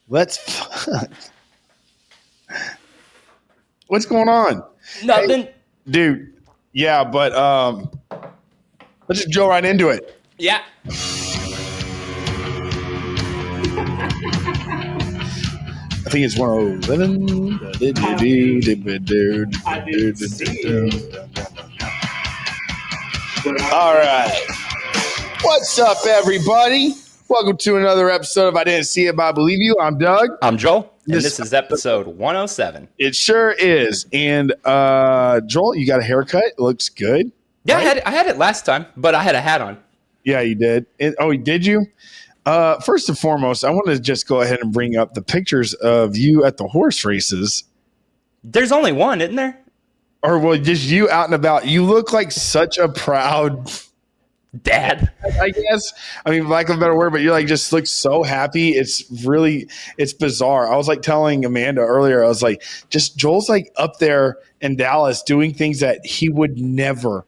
Let's. What's going on? Nothing. Hey, dude. Yeah, but let's just go right into it. Yeah. I think it's 107. I didn't see it. All right. What's up, everybody? Welcome to another episode of I Didn't See It, But I Believe You. I'm Doug. I'm Joel, and this is episode 107. It sure is. And Joel, you got a haircut. It looks good. Yeah, right? I had it last time, but I had a hat on. Yeah, you did. Did you? First and foremost, I want to just go ahead and bring up the pictures of you at the horse races. There's only one, isn't there? Or well, just you out and about. You look like such a proud dad, I guess. I mean, lack of a better word, but you're like just look so happy. It's bizarre. I was like telling Amanda earlier, I was like, just Joel's like up there in Dallas doing things that he would never,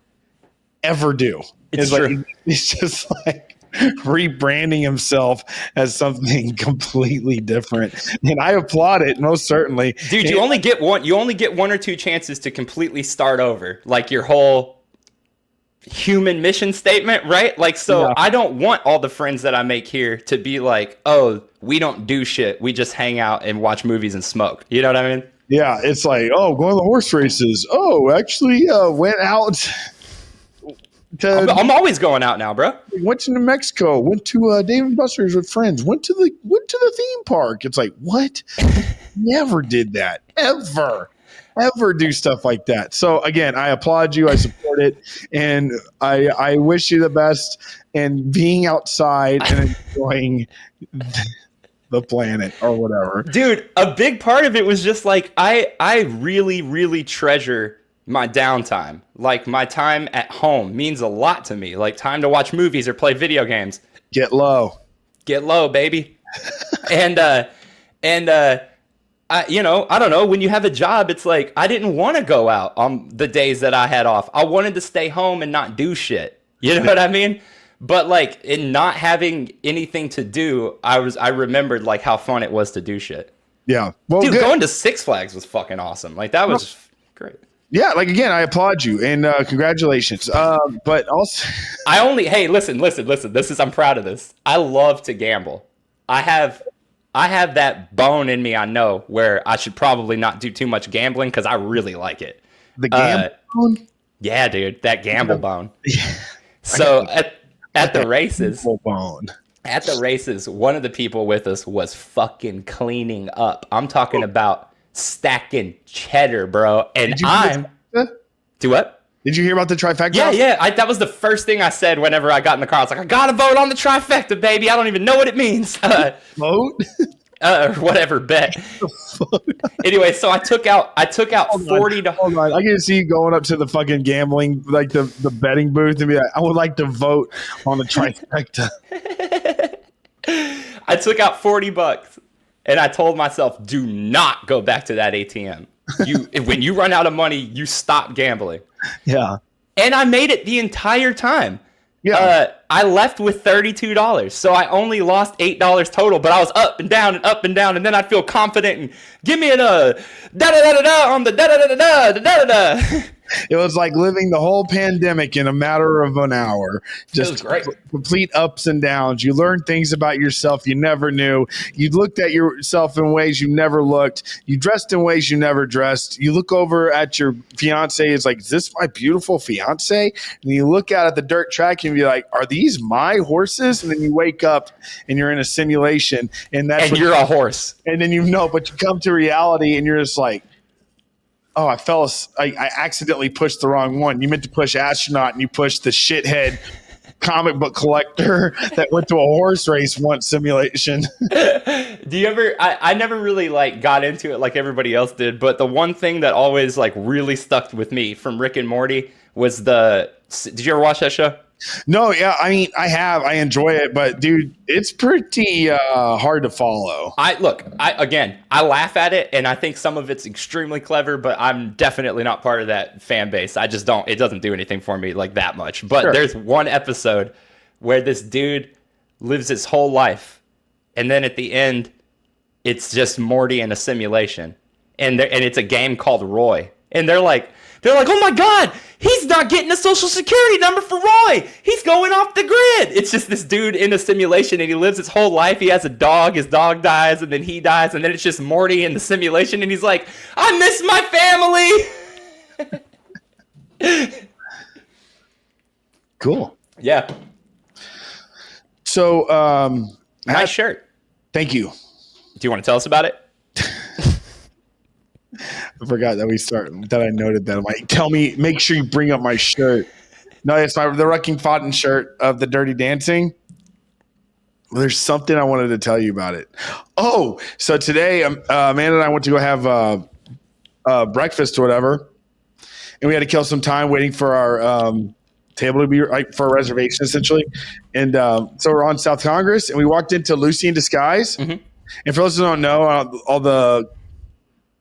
ever do. It's like true. He's just like rebranding himself as something completely different, and I applaud it most certainly. Dude, you only get one or two chances to completely start over, like your whole human mission statement, right? Like, so yeah. I don't want all the friends that I make here to be like, oh, we don't do shit, we just hang out and watch movies and smoke. You know what I mean? Yeah, it's like, oh, going to the horse races. Oh, actually went out. I'm always going out now, bro. Went to New Mexico. Went to Dave & Buster's with friends. Went to the theme park. It's like, what? Never did that. Ever do stuff like that. So again, I applaud you. I support it, and I wish you the best. And being outside and enjoying the planet or whatever, dude. A big part of it was just like I really, really treasure my downtime. Like, my time at home means a lot to me. Like, time to watch movies or play video games. Get low, baby. and I don't know, when you have a job, it's like I didn't want to go out on the days that I had off. I wanted to stay home and not do shit. You know what I mean? But like, in not having anything to do, I remembered like how fun it was to do shit. Yeah. Well, dude, going to Six Flags was fucking awesome. Like, that was great. Yeah, like, again, I applaud you and congratulations. But also, hey, listen. I'm proud of this. I love to gamble. I have that bone in me, I know, where I should probably not do too much gambling because I really like it. The gamble bone? Yeah, dude, that gamble bone. Yeah. So at the races, at the races, one of the people with us was fucking cleaning up. I'm talking about stacking cheddar, bro. And do what? Did you hear about the trifecta? Yeah. That was the first thing I said whenever I got in the car. I was like, I gotta vote on the trifecta, baby. I don't even know what it means. Vote? Or whatever, bet. Anyway, so I took out $40. Hold on. I can see you going up to the fucking gambling, like the betting booth, and be like, I would like to vote on the trifecta. I took out $40. And I told myself, do not go back to that ATM. When you run out of money, you stop gambling. Yeah. And I made it the entire time. Yeah. I left with $32. So I only lost $8 total, but I was up and down. And then I'd feel confident and give me a da-da-da-da-da on the da-da-da-da-da-da-da-da. It was like living the whole pandemic in a matter of an hour. Just great. Complete ups and downs. You learned things about yourself you never knew. You looked at yourself in ways you never looked. You dressed in ways you never dressed. You look over at your fiance. It's like, is this my beautiful fiance? And you look out at the dirt track and be like, are these my horses? And then you wake up and you're in a simulation. And you're a horse. And then but you come to reality and you're just like, oh, I accidentally pushed the wrong one. You meant to push astronaut and you pushed the shithead comic book collector that went to a horse race once simulation. Do you ever, I never really like got into it like everybody else did, but the one thing that always like really stuck with me from Rick and Morty was did you ever watch that show? No, yeah, I mean, I enjoy it, but dude, it's pretty hard to follow. I laugh at it, and I think some of it's extremely clever, but I'm definitely not part of that fan base. It doesn't do anything for me like that much. But sure. There's one episode where this dude lives his whole life, and then at the end, it's just Morty in a simulation, and it's a game called Roy, and they're like, oh my god, he's not getting a social security number for Roy. He's going off the grid. It's just this dude in a simulation, and he lives his whole life. He has a dog. His dog dies, and then he dies, and then it's just Morty in the simulation, and he's like, I miss my family. Cool. Yeah. So, nice shirt. Thank you. Do you want to tell us about it? I forgot that I noted that. I'm like, make sure you bring up my shirt. No, it's the Rucking Fountain shirt of the Dirty Dancing. Well, there's something I wanted to tell you about it. Oh, so today, Amanda and I went to go have breakfast or whatever, and we had to kill some time waiting for our table to be for a reservation, essentially. And so we're on South Congress, and we walked into Lucy in Disguise. Mm-hmm. And for those who don't know, all the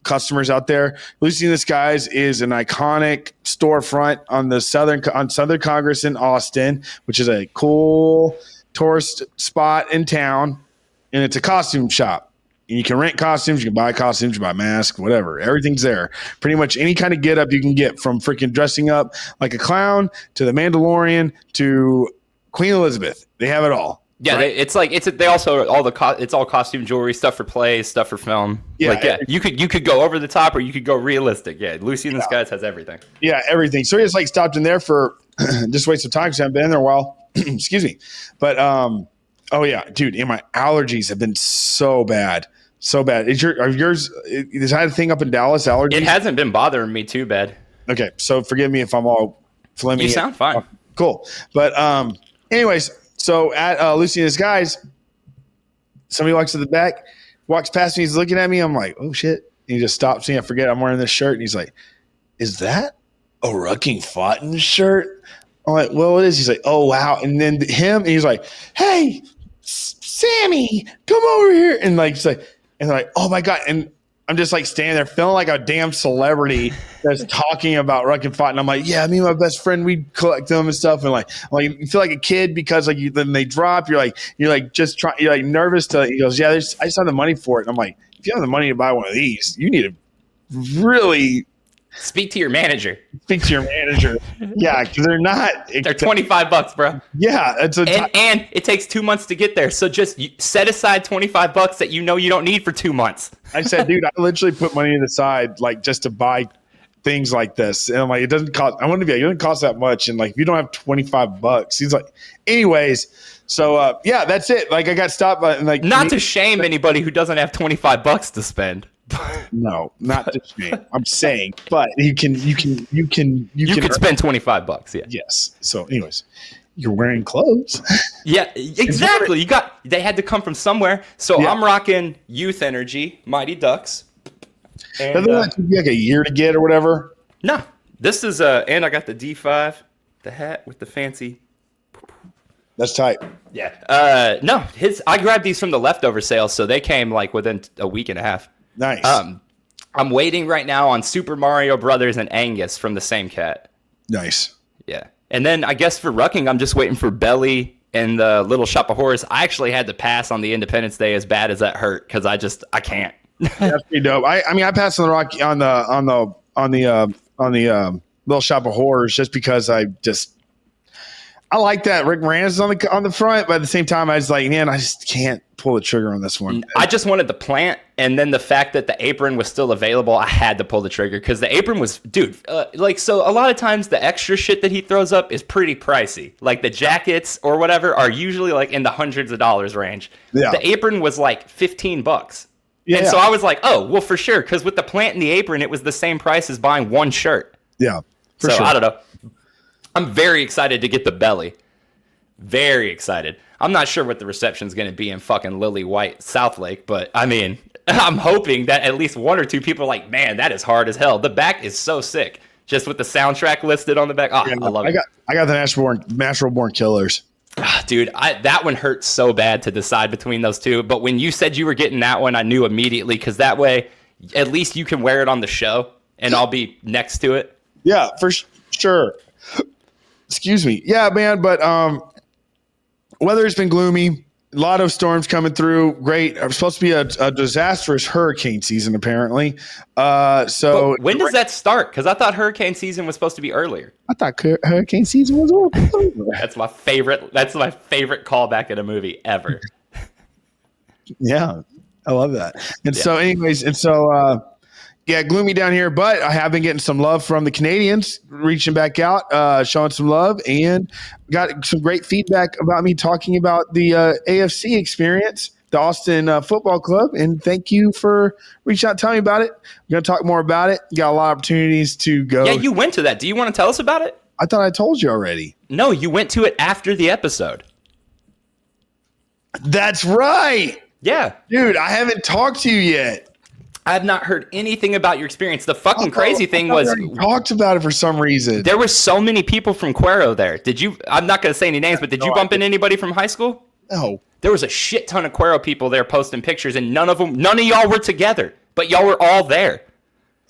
customers out there, Lucy in Disguise is an iconic storefront on Southern Congress in Austin, which is a cool tourist spot in town, and it's a costume shop. And you can rent costumes, you can buy costumes, you buy masks, whatever. Everything's there. Pretty much any kind of get up you can get, from freaking dressing up like a clown to the Mandalorian to Queen Elizabeth. They have it all. Yeah, right? It's all costume jewelry, stuff for plays, stuff for film. Yeah, you could go over the top or you could go realistic. Yeah, Lucy in the Skies has everything. Yeah, everything. So we just stopped in there for just waste of time because I haven't been in there a while. Excuse me, but oh yeah, dude, and my allergies have been so bad. So bad. Is yours? Is that a thing up in Dallas? Allergies? It hasn't been bothering me too bad. Okay, so forgive me if I'm all flimmy. You sound fine. Cool, but anyways. So at Lucy in Disguise, somebody walks to the back, walks past me. He's looking at me. I'm like, oh, shit. And he just stops me. I forget I'm wearing this shirt. And he's like, is that a Rucking Fountain shirt? I'm like, well, it is. He's like, oh, wow. And then and he's like, hey, Sammy, come over here. And they're like, oh, my God. And I'm just standing there feeling like a damn celebrity that's talking about Rucking Fountain. I'm like, yeah, me and my best friend, we collect them and stuff. And you feel like a kid because then they drop. You're nervous to. He goes, yeah, I just have the money for it. And I'm like, if you have the money to buy one of these, you need to really speak to your manager. Yeah, because they're not. They're $25, bro. Yeah, and it takes 2 months to get there. So just set aside $25 that you don't need for 2 months. I said, dude, I literally put money to the side just to buy things like this, and I'm like, it doesn't cost. I want to be like, it doesn't cost that much, and if you don't have $25, he's like, anyways. So yeah, that's it. I got stopped by not to shame anybody who doesn't have $25 to spend. No, not to shame. I'm saying, but you can spend $25. Yeah. Yes. So, anyways, you're wearing clothes. Yeah, exactly. They had to come from somewhere. So yeah. I'm rocking Youth Energy, Mighty Ducks. And doesn't that take you a year to get or whatever? No, this is and I got the D5, the hat with the fancy. That's tight. Yeah. No, I grabbed these from the leftover sale, so they came within a week and a half. Nice. I'm waiting right now on Super Mario Brothers and Angus from the same cat. Nice. Yeah. And then I guess for Rucking, I'm just waiting for Belly and the Little Shop of Horrors. I actually had to pass on the Independence Day, as bad as that hurt, because I can't. That's pretty dope. I passed on the Little Shop of Horrors just because I like that Rick Moranis on the front, but at the same time, I was like, man, I just can't pull the trigger on this one. I just wanted the plant, and then the fact that the apron was still available, I had to pull the trigger because the apron was, dude. So a lot of times the extra shit that he throws up is pretty pricey. Like the jackets or whatever are usually in the hundreds of dollars range. Yeah. The apron was $15. Yeah. And so I was like, oh, well, for sure, because with the plant and the apron, it was the same price as buying one shirt. Yeah. So sure. I don't know. I'm very excited to get the Belly. Very excited. I'm not sure what the reception's going to be in fucking Lily White Southlake, but I mean, I'm hoping that at least one or two people are like, man, that is hard as hell. The back is so sick. Just with the soundtrack listed on the back. Oh, yeah, I love it. I got the Natural Born Killers. Dude, that one hurt so bad to decide between those two. But when you said you were getting that one, I knew immediately, because that way, at least you can wear it on the show and I'll be next to it. Yeah, for sure. Excuse me. Yeah, man, but weather's been gloomy. A lot of storms coming through. Great. It's supposed to be a disastrous hurricane season, apparently. So but when does that start? Because I thought hurricane season was supposed to be earlier. I thought hurricane season was over. That's my favorite. That's my favorite callback in a movie ever. Yeah, I love that. And Yeah. so, anyways, yeah, gloomy down here, but I have been getting some love from the Canadians, reaching back out, showing some love, and got some great feedback about me talking about the AFC experience, the Austin Football Club. And thank you for reaching out and telling me about it. We're going to talk more about it. Got a lot of opportunities to go. Yeah, you went to that. Do you want to tell us about it? I thought I told you already. No, you went to it after the episode. That's right. Yeah. Dude, I haven't talked to you yet. I've not heard anything about your experience. The fucking crazy thing was we talked about it for some reason. there were so many people from Cuero there. Did you? I'm not going to say any names, but did you bump into anybody from high school? No. There was a shit ton of Cuero people there posting pictures, and none of y'all were together, but y'all were all there.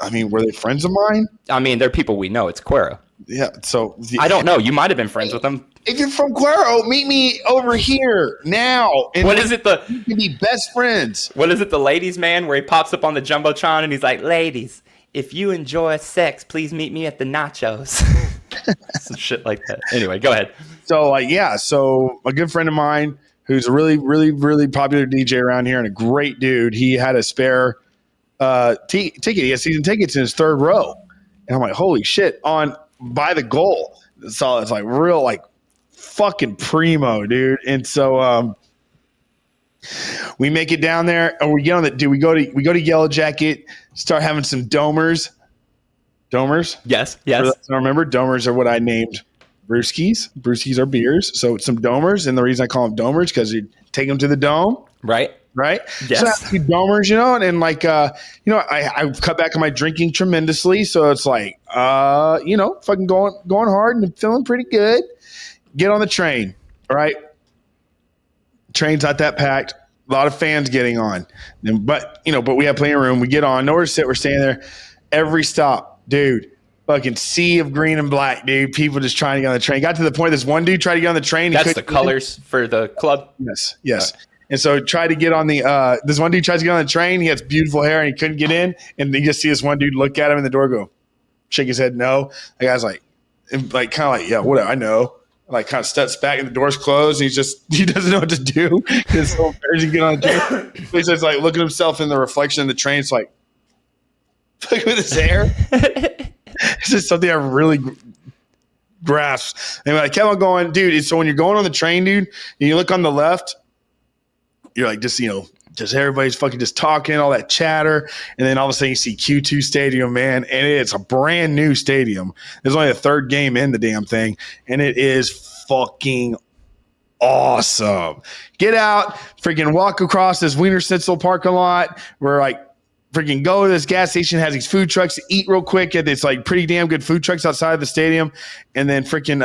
I mean, were they friends of mine? I mean, they're people we know. It's Cuero. Yeah. So I don't know. You might have been friends with them. If you're from Cuero, meet me over here now. And What is it? we can be best friends. What is it? The ladies' man, where he pops up on the jumbotron and he's like, "Ladies, if you enjoy sex, please meet me at the nachos." Some shit like that. Anyway, go ahead. So so a good friend of mine who's a really, really, really popular DJ around here and a great dude. He had a spare ticket. He had season tickets in his third row, and I'm like, holy shit! By the goal. So it's like real, like fucking primo, dude. And so we make it down there, and we get on the. Dude, we go to Yellow Jacket, start having some domers. Domers. Yes. I remember domers are what I named brewskis. Brewskis are beers, so some domers, and the reason I call them domers because you take them to the dome, Right. Yes. So I have a few domers, and like I cut back on my drinking tremendously, so it's like fucking going hard and feeling pretty good. Get on the train, right? Train's not that packed. A lot of fans getting on, but we have plenty of room. We get on, nowhere to sit. We're staying there. Every stop, dude. Fucking sea of green and black, dude. People just trying to get on the train. Got to the point this one dude tried to get on the train. That's the colors for the club. Yes. And so tried to get on the this one dude tries to get on the train. He has beautiful hair and he couldn't get in. And you just see this one dude look at him in the door, go, shake his head no. The guy's like kind of like, yeah, whatever, I know. Like kind of steps back and the door's closed and he doesn't know what to do. It's so embarrassing to get on the train. So he's just like looking at himself in the reflection of the train. It's like, look at his hair. It's just something I really grasped. And I kept on going, dude. So when you're going on the train, dude, and you look on the left, you're like, just everybody's fucking just talking, all that chatter. And then all of a sudden you see Q2 Stadium, man. And it's a brand new stadium. There's only the third game in the damn thing. And it is fucking awesome. Get out, freaking walk across this Wiener Schnitzel parking lot. We're like, freaking go to this gas station, has these food trucks to eat real quick. It's like pretty damn good food trucks outside of the stadium. And then freaking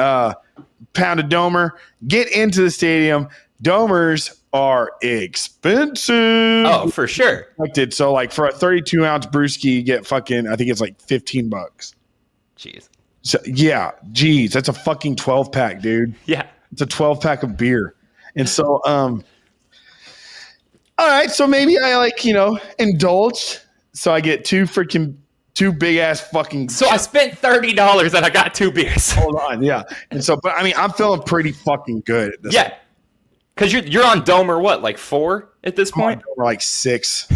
pound a domer. Get into the stadium. Domers are expensive. Oh, for sure. So like for a 32 ounce brewski, you get fucking, I think it's like $15. Jeez. So yeah, geez, that's a fucking 12 pack, dude. Yeah. It's a 12 pack of beer. And so, all right, so maybe I indulge. So I get two big ass fucking. So I spent $30 and I got 2 beers. Hold on, yeah. And so, but I mean, I'm feeling pretty fucking good. At this Yeah. Because you're on Domer, what, like 4 at this point? We're like 6.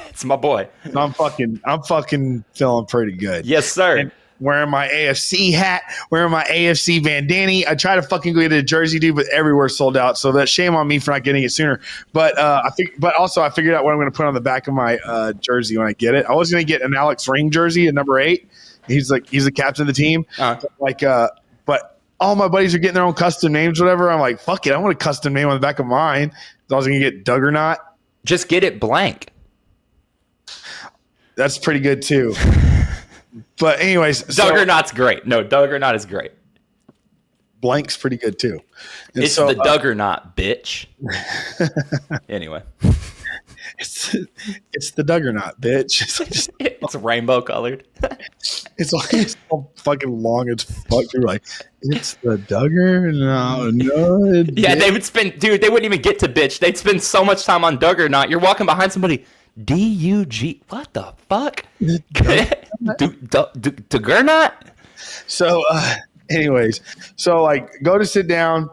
It's my boy. I'm fucking feeling pretty good. Yes, sir. And wearing my AFC hat, wearing my AFC bandana. I try to fucking go get a jersey, dude, but everywhere sold out. So that shame on me for not getting it sooner. But I figured out what I'm going to put on the back of my jersey when I get it. I was going to get an Alex Ring jersey at number 8. He's the captain of the team. But all my buddies are getting their own custom names, whatever. I'm like, fuck it, I want a custom name on the back of mine. So I was going to get Duggernaut. Just get it blank. That's pretty good too. But anyways, Duggernaut's great. No, Duggernaut is great. Blank's pretty good too. And it's the Duggernaut, bitch. Anyway. It's the Duggernaut, bitch. It's rainbow colored. It's like it's so fucking long. It's fucking like it's the Duggar. No. Yeah, they would spend, dude. They wouldn't even get to bitch. They'd spend so much time on Duggar not. You're walking behind somebody. DUG. What the fuck? Duggar not. So, anyways, so like go to sit down.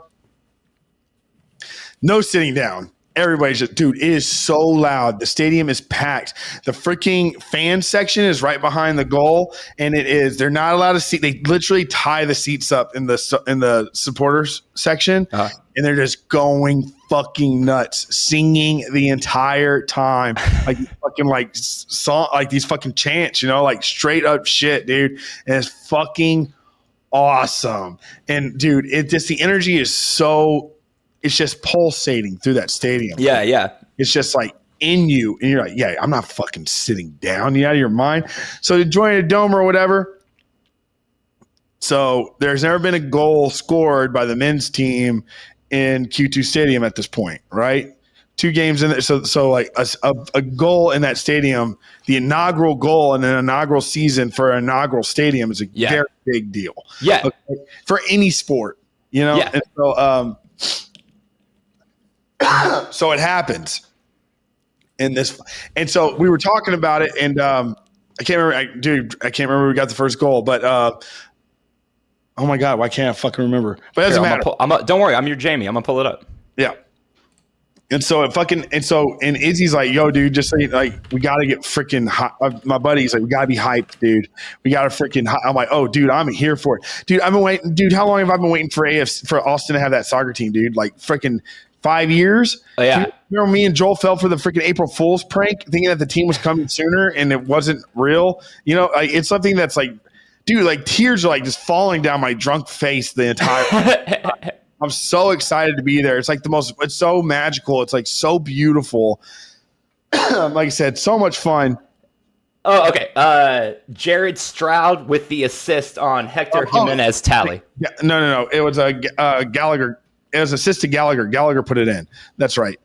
No sitting down. Everybody's just, dude, it is so loud. The stadium is packed. The freaking fan section is right behind the goal, and they're not allowed to seat. They literally tie the seats up in the supporters section, and they're just going fucking nuts, singing the entire time, like fucking like song, like these fucking chants, like straight up shit, dude. And it's fucking awesome. And dude, the energy is so. It's just pulsating through that stadium. Yeah. It's just like in you. And you're like, yeah, I'm not fucking sitting down. You out of your mind? So to join a dome or whatever. So there's never been a goal scored by the men's team in Q2 Stadium at this point, right? 2 games in there. So like a goal in that stadium, the inaugural goal in an inaugural season for an inaugural stadium is a very big deal. Yeah. Okay? For any sport, Yeah. And so, so it happens in this, and so we were talking about it, and I can't remember. I can't remember who got the first goal, but oh my god, why can't I fucking remember? But it doesn't matter. Don't worry, I'm your Jamie. I'm gonna pull it up. Yeah. And so and Izzy's like, yo, dude, just say like we gotta get freaking hot. My buddy's like, we gotta be hyped, dude. We gotta freaking. I'm like, oh, dude, I'm here for it, dude. I've been waiting, dude. How long have I been waiting for Austin to have that soccer team, dude? Like freaking 5 years. Oh, yeah. Remember me and Joel fell for the freaking April Fool's prank, thinking that the team was coming sooner, and it wasn't real. Like, it's something that's like, dude, like tears are like just falling down my drunk face the entire time. I'm so excited to be there. It's like it's so magical. It's like so beautiful. Like I said, so much fun. Oh, okay. Jared Stroud with the assist on Hector Jimenez tally. Yeah, no. It was Gallagher. It was assist to Gallagher. Gallagher put it in. That's right.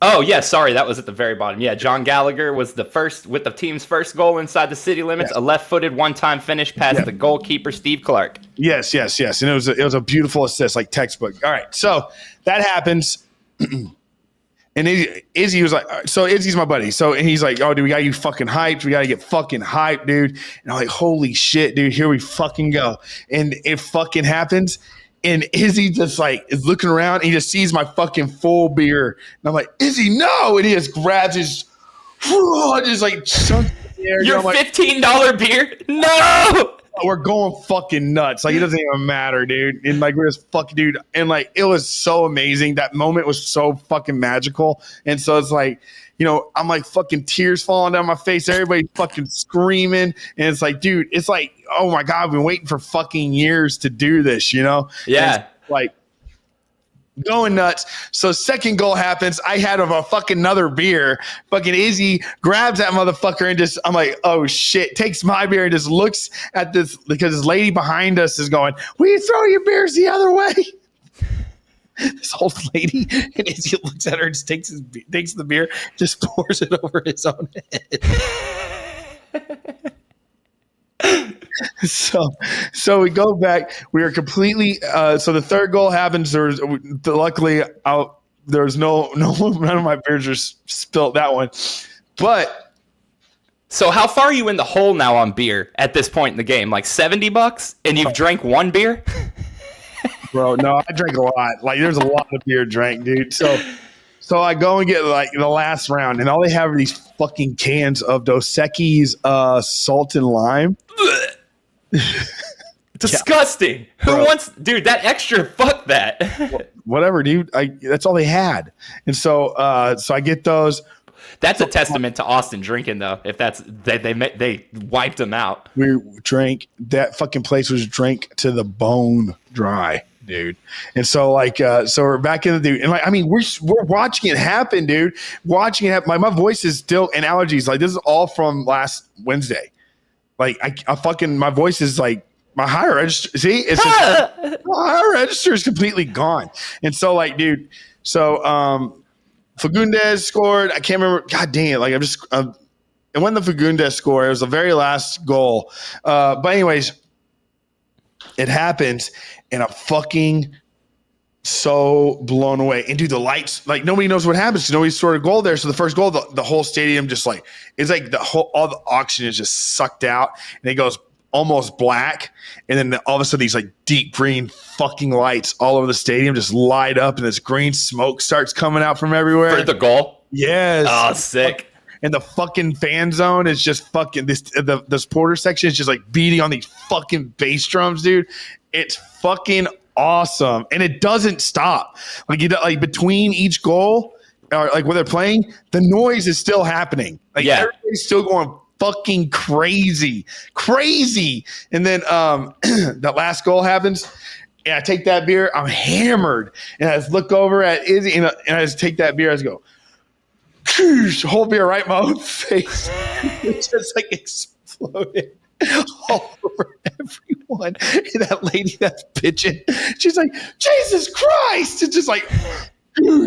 Oh, yeah. Sorry. That was at the very bottom. Yeah. John Gallagher was the first with the team's first goal inside the city limits. Yes. A left-footed one-time finish past the goalkeeper, Steve Clark. Yes. And it was a beautiful assist, like textbook. All right. So that happens. And Izzy was like, so Izzy's my buddy. So, and he's like, oh, dude, we got you fucking hyped. We got to get fucking hyped, dude. And I'm like, holy shit, dude, here we fucking go. And it fucking happens. And Izzy just like is looking around and he just sees my fucking full beer. And I'm like, Izzy, no. And he just grabs his, just like chunks in the air. Your $15 beer? No. We're going fucking nuts. Like, it doesn't even matter, dude. And like, we're just fucking, dude. And like, it was so amazing. That moment was so fucking magical. And so it's like, I'm like fucking tears falling down my face. Everybody fucking screaming. And it's like, dude, it's like, oh my God, I've been waiting for fucking years to do this, Yeah. Like, going nuts. So second goal happens. I had a fucking another beer. Fucking Izzy grabs that motherfucker and just, I'm like, oh shit, takes my beer and just looks at this because this lady behind us is going, will you throw your beers the other way? This old lady, and Izzy looks at her and just takes the beer, just pours it over his own head. So we go back. We are completely. So the third goal happens. Luckily none of my beers are spilt that one. But so how far are you in the hole now on beer at this point in the game? Like $70, and you've drank one beer. Bro, no, I drank a lot. Like, there's a lot of beer drank, dude. So I go and get like the last round, and all they have are these fucking cans of Dos Equis salt and lime. Disgusting. Yeah. Who wants, dude, that extra, fuck that. Whatever, dude. That's all they had. And so I get those. That's a testament to Austin drinking, though. If that's they wiped them out. We drank, that fucking place was drank to the bone dry, dude. And so so we're back in the dude. And like, I mean, we're watching it happen, dude. Watching it happen. My voice is still, and allergies. Like, this is all from last Wednesday. Like, I fucking, my voice is like, my higher register, see, it's just, my higher register is completely gone. And so like, dude, so Fagundes scored. I can't remember. God damn it. Like, It wasn't the Fagundes score. It was the very last goal. But anyways, it happens, and I'm fucking so blown away. And dude, the lights, like nobody knows what happens because nobody scored a goal there. So the first goal, the whole stadium just like, it's like all the oxygen is just sucked out, and it goes almost black. And then all of a sudden these like deep green fucking lights all over the stadium just light up, and this green smoke starts coming out from everywhere. For the goal? Yes. Oh, sick. And the fucking fan zone is just fucking the supporter section is just like beating on these fucking bass drums, dude. It's fucking awesome, and it doesn't stop. Like between each goal, or like when they're playing, the noise is still happening. Like everybody's still going fucking crazy. And then that last goal happens, and I take that beer. I'm hammered, and I just look over at Izzy, and I just take that beer. I just go. Whole beer right in my own face. It just like exploded all over everyone. And that lady that's bitching, she's like, Jesus Christ. It's just like,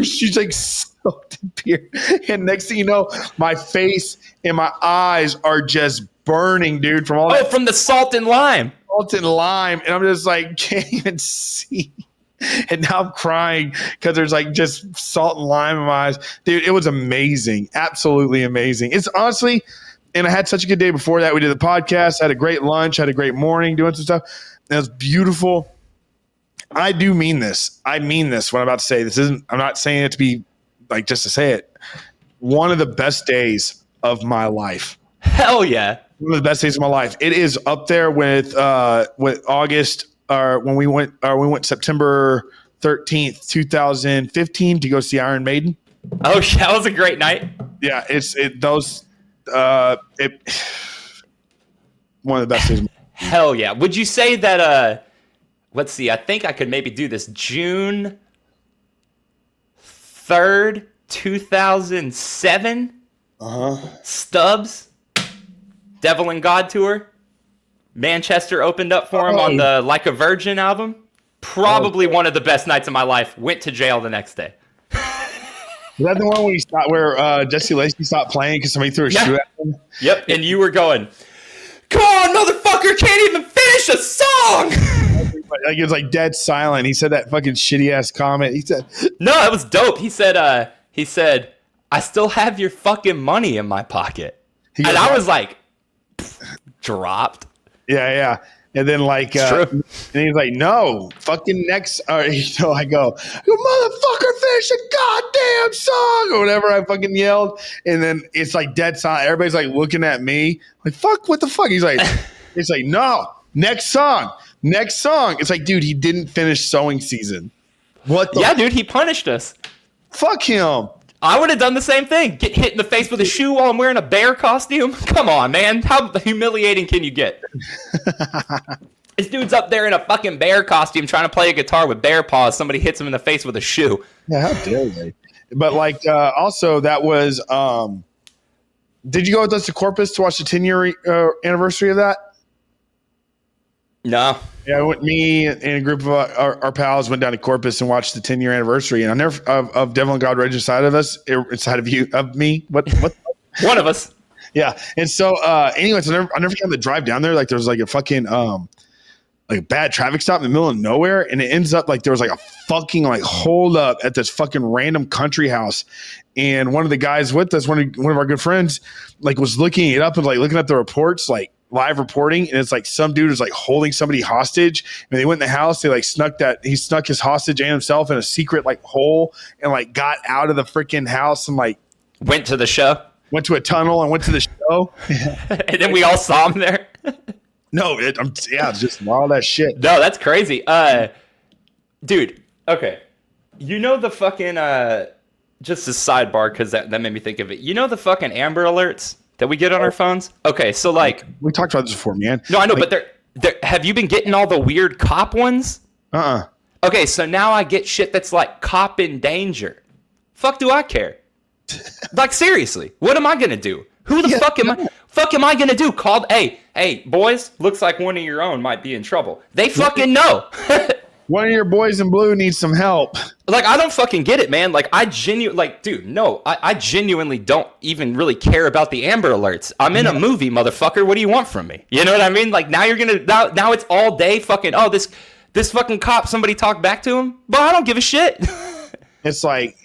she's like soaked in beer. And next thing you know, my face and my eyes are just burning, dude, from all that. From the salt and lime. And I'm just like, can't even see. And now I'm crying because there's like just salt and lime in my eyes. Dude, it was amazing. Absolutely amazing. It's honestly, and I had such a good day before that. We did the podcast, had a great lunch, had a great morning doing some stuff. And it was beautiful. I do mean this. I mean this when I'm about to say this. I'm not saying it to be like just to say it. One of the best days of my life. Hell yeah. One of the best days of my life. It is up there with August. When we went September 13th, 2015 to go see Iron Maiden. Oh, that was a great night. Yeah, one of the best days. Hell yeah. Would you say that, let's see, I think I could maybe do this June 3rd, 2007? Stubbs, Devil and God tour. Manchester opened up for him on the Like a Virgin album. Probably one of the best nights of my life. Went to jail the next day. Is that the one where Jesse Lacey stopped playing because somebody threw a shoe at him? Yep, and you were going, come on, motherfucker, can't even finish a song! Like it was like dead silent. He said that fucking shitty ass comment. He said, no, it was dope. He said, I still have your fucking money in my pocket. And I was like, dropped. Yeah. And then like, and he's like, no, fucking next. I go, you motherfucker, finish a goddamn song or whatever I fucking yelled. And then it's like dead silent. Everybody's like looking at me like, fuck, what the fuck? He's like, it's like, no, next song. It's like, dude, he didn't finish sewing season. What the Yeah, dude, he punished us. Fuck him. I would have done the same thing. Get hit in the face with a shoe while I'm wearing a bear costume? Come on, man. How humiliating can you get? This dude's up there in a fucking bear costume trying to play a guitar with bear paws. Somebody hits him in the face with a shoe. Yeah, how dare they? But like, also that was, did you go with us to Corpus to watch the 10-year anniversary of that? No. Yeah, me and a group of our pals went down to Corpus and watched the 10-year anniversary. And I never of Devil and God Rage inside of us, inside of you, of me. What? One of us. Yeah. And so, anyways, I never got to drive down there. Like there was like a fucking like a bad traffic stop in the middle of nowhere, and it ends up like there was like a fucking like hold up at this fucking random country house. And one of the guys with us, one of our good friends, like was looking it up and like looking at the reports, like live reporting, and it's like some dude is like holding somebody hostage, and they went in the house, they like he snuck his hostage and himself in a secret like hole and like got out of the freaking house and like went to the show, went to a tunnel and went to the show. And then we all saw him there. No, it's just all that shit. No, that's crazy. Dude, okay. You know the fucking just a sidebar because that made me think of it. You know the fucking Amber Alerts that we get on our phones? Okay, so like we talked about this before, man. No, I know, like, but they're have you been getting all the weird cop ones? Okay, so now I get shit that's like cop in danger. Fuck do I care? Like seriously, what am I gonna do? Who the fuck am I gonna do? Called hey boys, looks like one of your own might be in trouble. They fucking know. One of your boys in blue needs some help. Like, I don't fucking get it, man. Like, I genuinely don't even really care about the Amber Alerts. I'm in a movie, motherfucker. What do you want from me? You know what I mean? Like, now you're gonna now it's all day fucking. Oh, this fucking cop. Somebody talked back to him, but I don't give a shit. It's like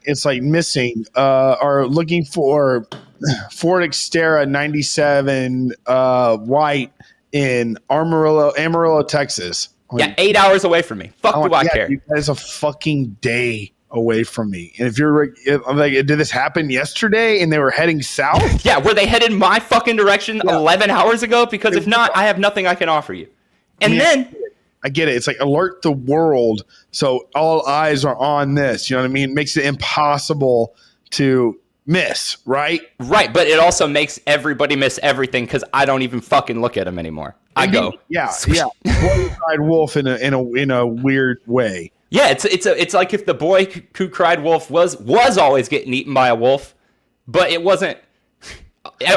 missing or looking for Ford Xterra 97 white in Amarillo, Texas. Yeah, 8 hours away from me. Fuck do I care? Dude, that is a fucking day away from me. And if you're like, did this happen yesterday and they were heading south? Yeah, were they headed my fucking direction 11 hours ago? Because if not, I have nothing I can offer you. And then I get it. It's like alert the world so all eyes are on this. You know what I mean? It makes it impossible to miss, right? Right, but it also makes everybody miss everything because I don't even fucking look at them anymore. I go, boy cried wolf in a weird way. Yeah, it's like if the boy who cried wolf was always getting eaten by a wolf, but it wasn't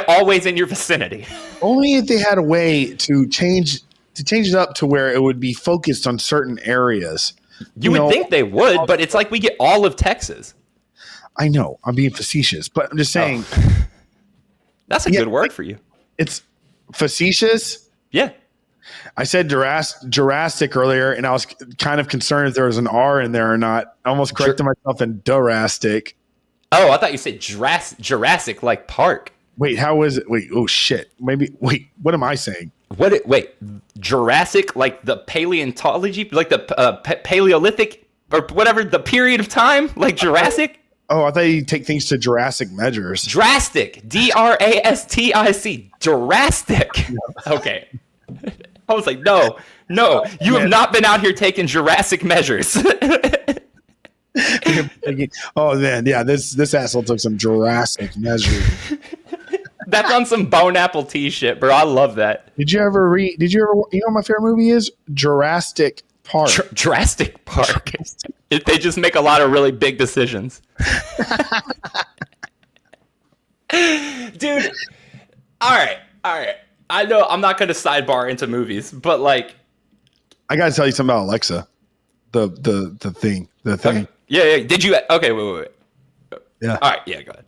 always in your vicinity. Only if they had a way to change it up to where it would be focused on certain areas. You would think they would, but it's like we get all of Texas. I know, I'm being facetious, but I'm just saying. That's a good word for you. It's facetious. Yeah. I said Jurassic earlier, and I was kind of concerned if there was an R in there or not. I almost corrected myself in Durastic. Oh, I thought you said Jurassic like Park. Wait, how was it? Wait, oh shit. Maybe, what am I saying? Wait, Jurassic like the paleontology, like the Paleolithic or whatever, the period of time, like Jurassic? Oh, I thought you take things to Jurassic measures. Drastic. Drastic. Jurassic. Okay. I was like, no, you have not been out here taking Jurassic measures. Oh man, yeah, this asshole took some Jurassic measures. That's on some Bone Apple Tea shit, bro. I love that. Did you ever you know what my favorite movie is? Jurassic Park. Jurassic Park. They just make a lot of really big decisions. Dude. All right. I know I'm not going to sidebar into movies, but like, I got to tell you something about Alexa. The thing. Okay. Yeah. Did you? Okay. Wait. Yeah. All right. Yeah. Go ahead.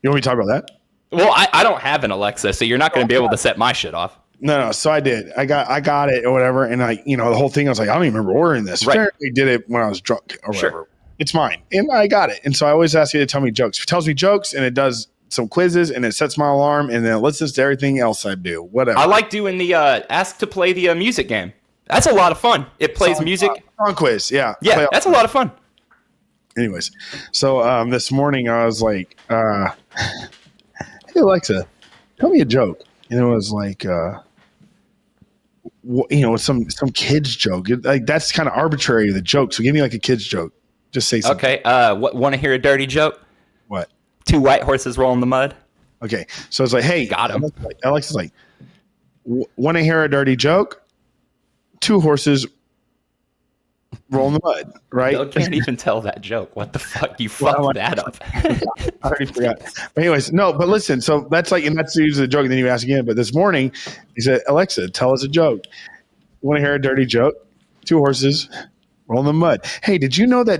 You want me to talk about that? Well, I don't have an Alexa, so you're not going to be able to set my shit off. No. So I did. I got it or whatever, and the whole thing. I was like, I don't even remember ordering this. Right. Apparently, did it when I was drunk or whatever. Sure. It's mine, and I got it. And so I always ask you to tell me jokes. It tells me jokes, and it does some quizzes, and it sets my alarm, and then it listens to everything else I do. Whatever. I like doing the ask to play the music game. That's a lot of fun. It plays music. Song quiz. Yeah. Yeah, that's a lot of fun. Anyways, so this morning I was like, "Hey Alexa, tell me a joke," and it was like, some kid's joke. Like that's kind of arbitrary, the joke. So give me like a kid's joke. Just say something. Okay. Want to hear a dirty joke? What? 2 white horses roll in the mud. Okay. So it's like, hey, got him. Alexa's like, want to hear a dirty joke? 2 horses roll in the mud, right? I can't even tell that joke. What the fuck? You fucked that up. I already forgot. But anyways, no, but listen, so that's usually the joke, and then you ask again. But this morning, he said, Alexa, tell us a joke. Want to hear a dirty joke? 2 horses roll in the mud. Hey, did you know that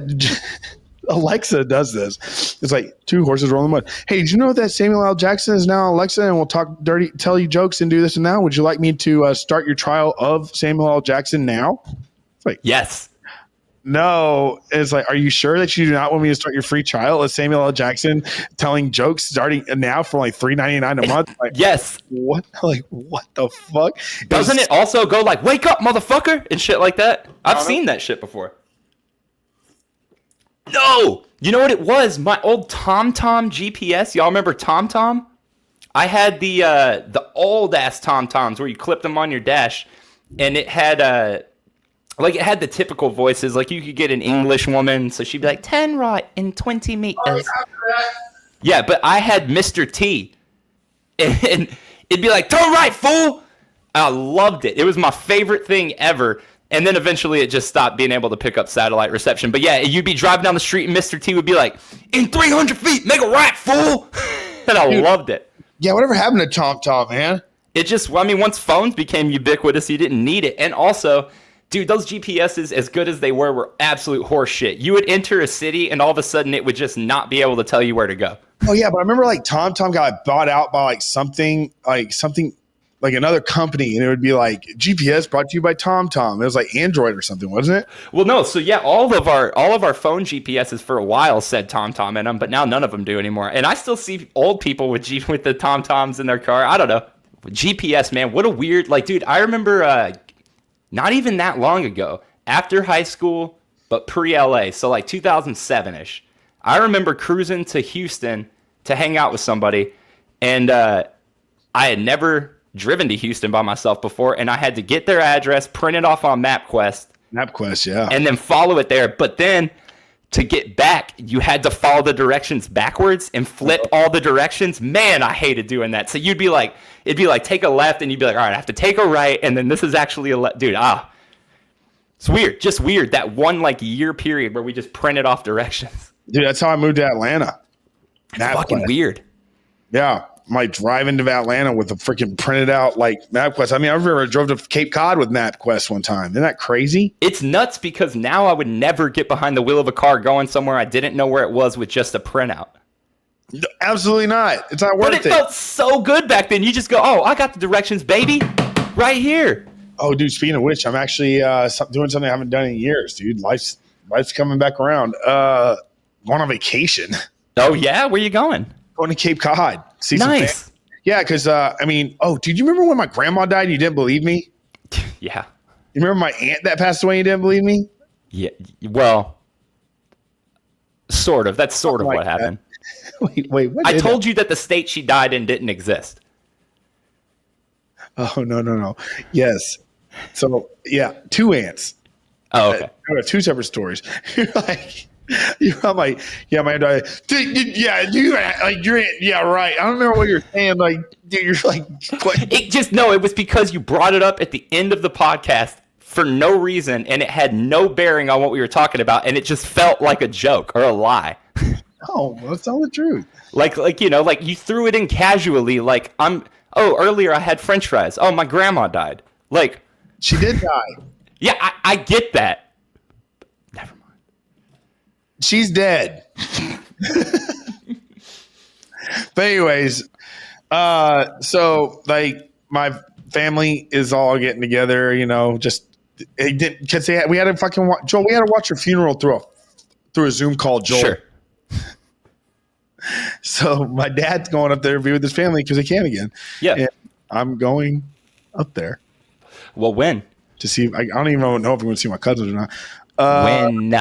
Alexa does this? It's like 2 horses roll in the mud. Hey, did you know that Samuel L. Jackson is now Alexa and will tell you jokes and do this and now? Would you like me to start your trial of Samuel L. Jackson now? It's like, yes. No, it's like, are you sure that you do not want me to start your free trial of Samuel L. Jackson telling jokes starting now for like $3.99 a month? Like, yes. What? Like, what the fuck? Doesn't it also go like, wake up, motherfucker, and shit like that? I've seen that shit before. No! You know what it was? My old TomTom GPS. Y'all remember TomTom? I had the old-ass TomToms where you clipped them on your dash, and it had it had the typical voices. Like, you could get an English woman, so she'd be like, 10 right in 20 meters. Yeah, but I had Mr. T. And it'd be like, turn right, fool! I loved it. It was my favorite thing ever. And then eventually it just stopped being able to pick up satellite reception. But yeah, you'd be driving down the street and Mr. T would be like, in 300 feet, make a right, fool! And I loved it. Yeah, whatever happened to TomTom, man? It just, once phones became ubiquitous, you didn't need it. And also, Dude, those GPSs, as good as they were absolute horse shit. You would enter a city and all of a sudden it would just not be able to tell you where to go. Oh yeah, but I remember like TomTom got bought out by something like another company, and it would be like GPS brought to you by TomTom. It was like Android or something, wasn't it? Well, no. So yeah, all of our phone GPSs for a while said TomTom in them, but now none of them do anymore. And I still see old people with the TomToms in their car. I don't know. GPS, man, what a weird, like, dude. I remember not even that long ago, after high school, but pre-LA, so like 2007-ish. I remember cruising to Houston to hang out with somebody, and I had never driven to Houston by myself before, and I had to get their address, print it off on MapQuest. MapQuest, yeah. And then follow it there. But then to get back, you had to follow the directions backwards and flip all the directions. Man, I hated doing that. So it'd be like take a left, and you'd be like, all right, I have to take a right, and then this is actually a left. Dude, it's weird. Just weird. That one like year period where we just printed off directions. Dude, that's how I moved to Atlanta. That's fucking weird. Yeah. I'm like driving to Atlanta with a freaking printed out like MapQuest. I mean, I remember I drove to Cape Cod with MapQuest one time. Isn't that crazy? It's nuts because now I would never get behind the wheel of a car going somewhere I didn't know where it was with just a printout. No, absolutely not. It's not worth it. But it felt so good back then. You just go, oh, I got the directions, baby, right here. Oh, dude, speaking of which, I'm actually doing something I haven't done in years, dude. Life's coming back around. Going on vacation. Oh, yeah? Where you going? Going to Cape Cod. See nice. Some yeah, because, dude, you remember when my grandma died and you didn't believe me? Yeah. You remember my aunt that passed away and you didn't believe me? Yeah. Well, sort of. That's sort of what happened. Wait. I told you that the state she died in didn't exist. Oh, no. Yes. So, yeah, 2 aunts. Oh, okay. Two separate stories. I'm like, yeah, my aunt died. Yeah, right. I don't remember what you're saying. Like, dude, you're like, what? It was because you brought it up at the end of the podcast for no reason, and it had no bearing on what we were talking about, and it just felt like a joke or a lie. No, that's all the truth. Like you threw it in casually. Like earlier I had French fries. Oh, my grandma died. Like, she did die. Yeah, I get that. Never mind. She's dead. But anyways, so like my family is all getting together, just because we had to fucking Joel. We had to watch her funeral through a Zoom call, Joel. Sure. So my dad's going up there to be with his family because he can again. Yeah, and I'm going up there. Well, when? To see, I don't even know if I'm going to see my cousins or not. When?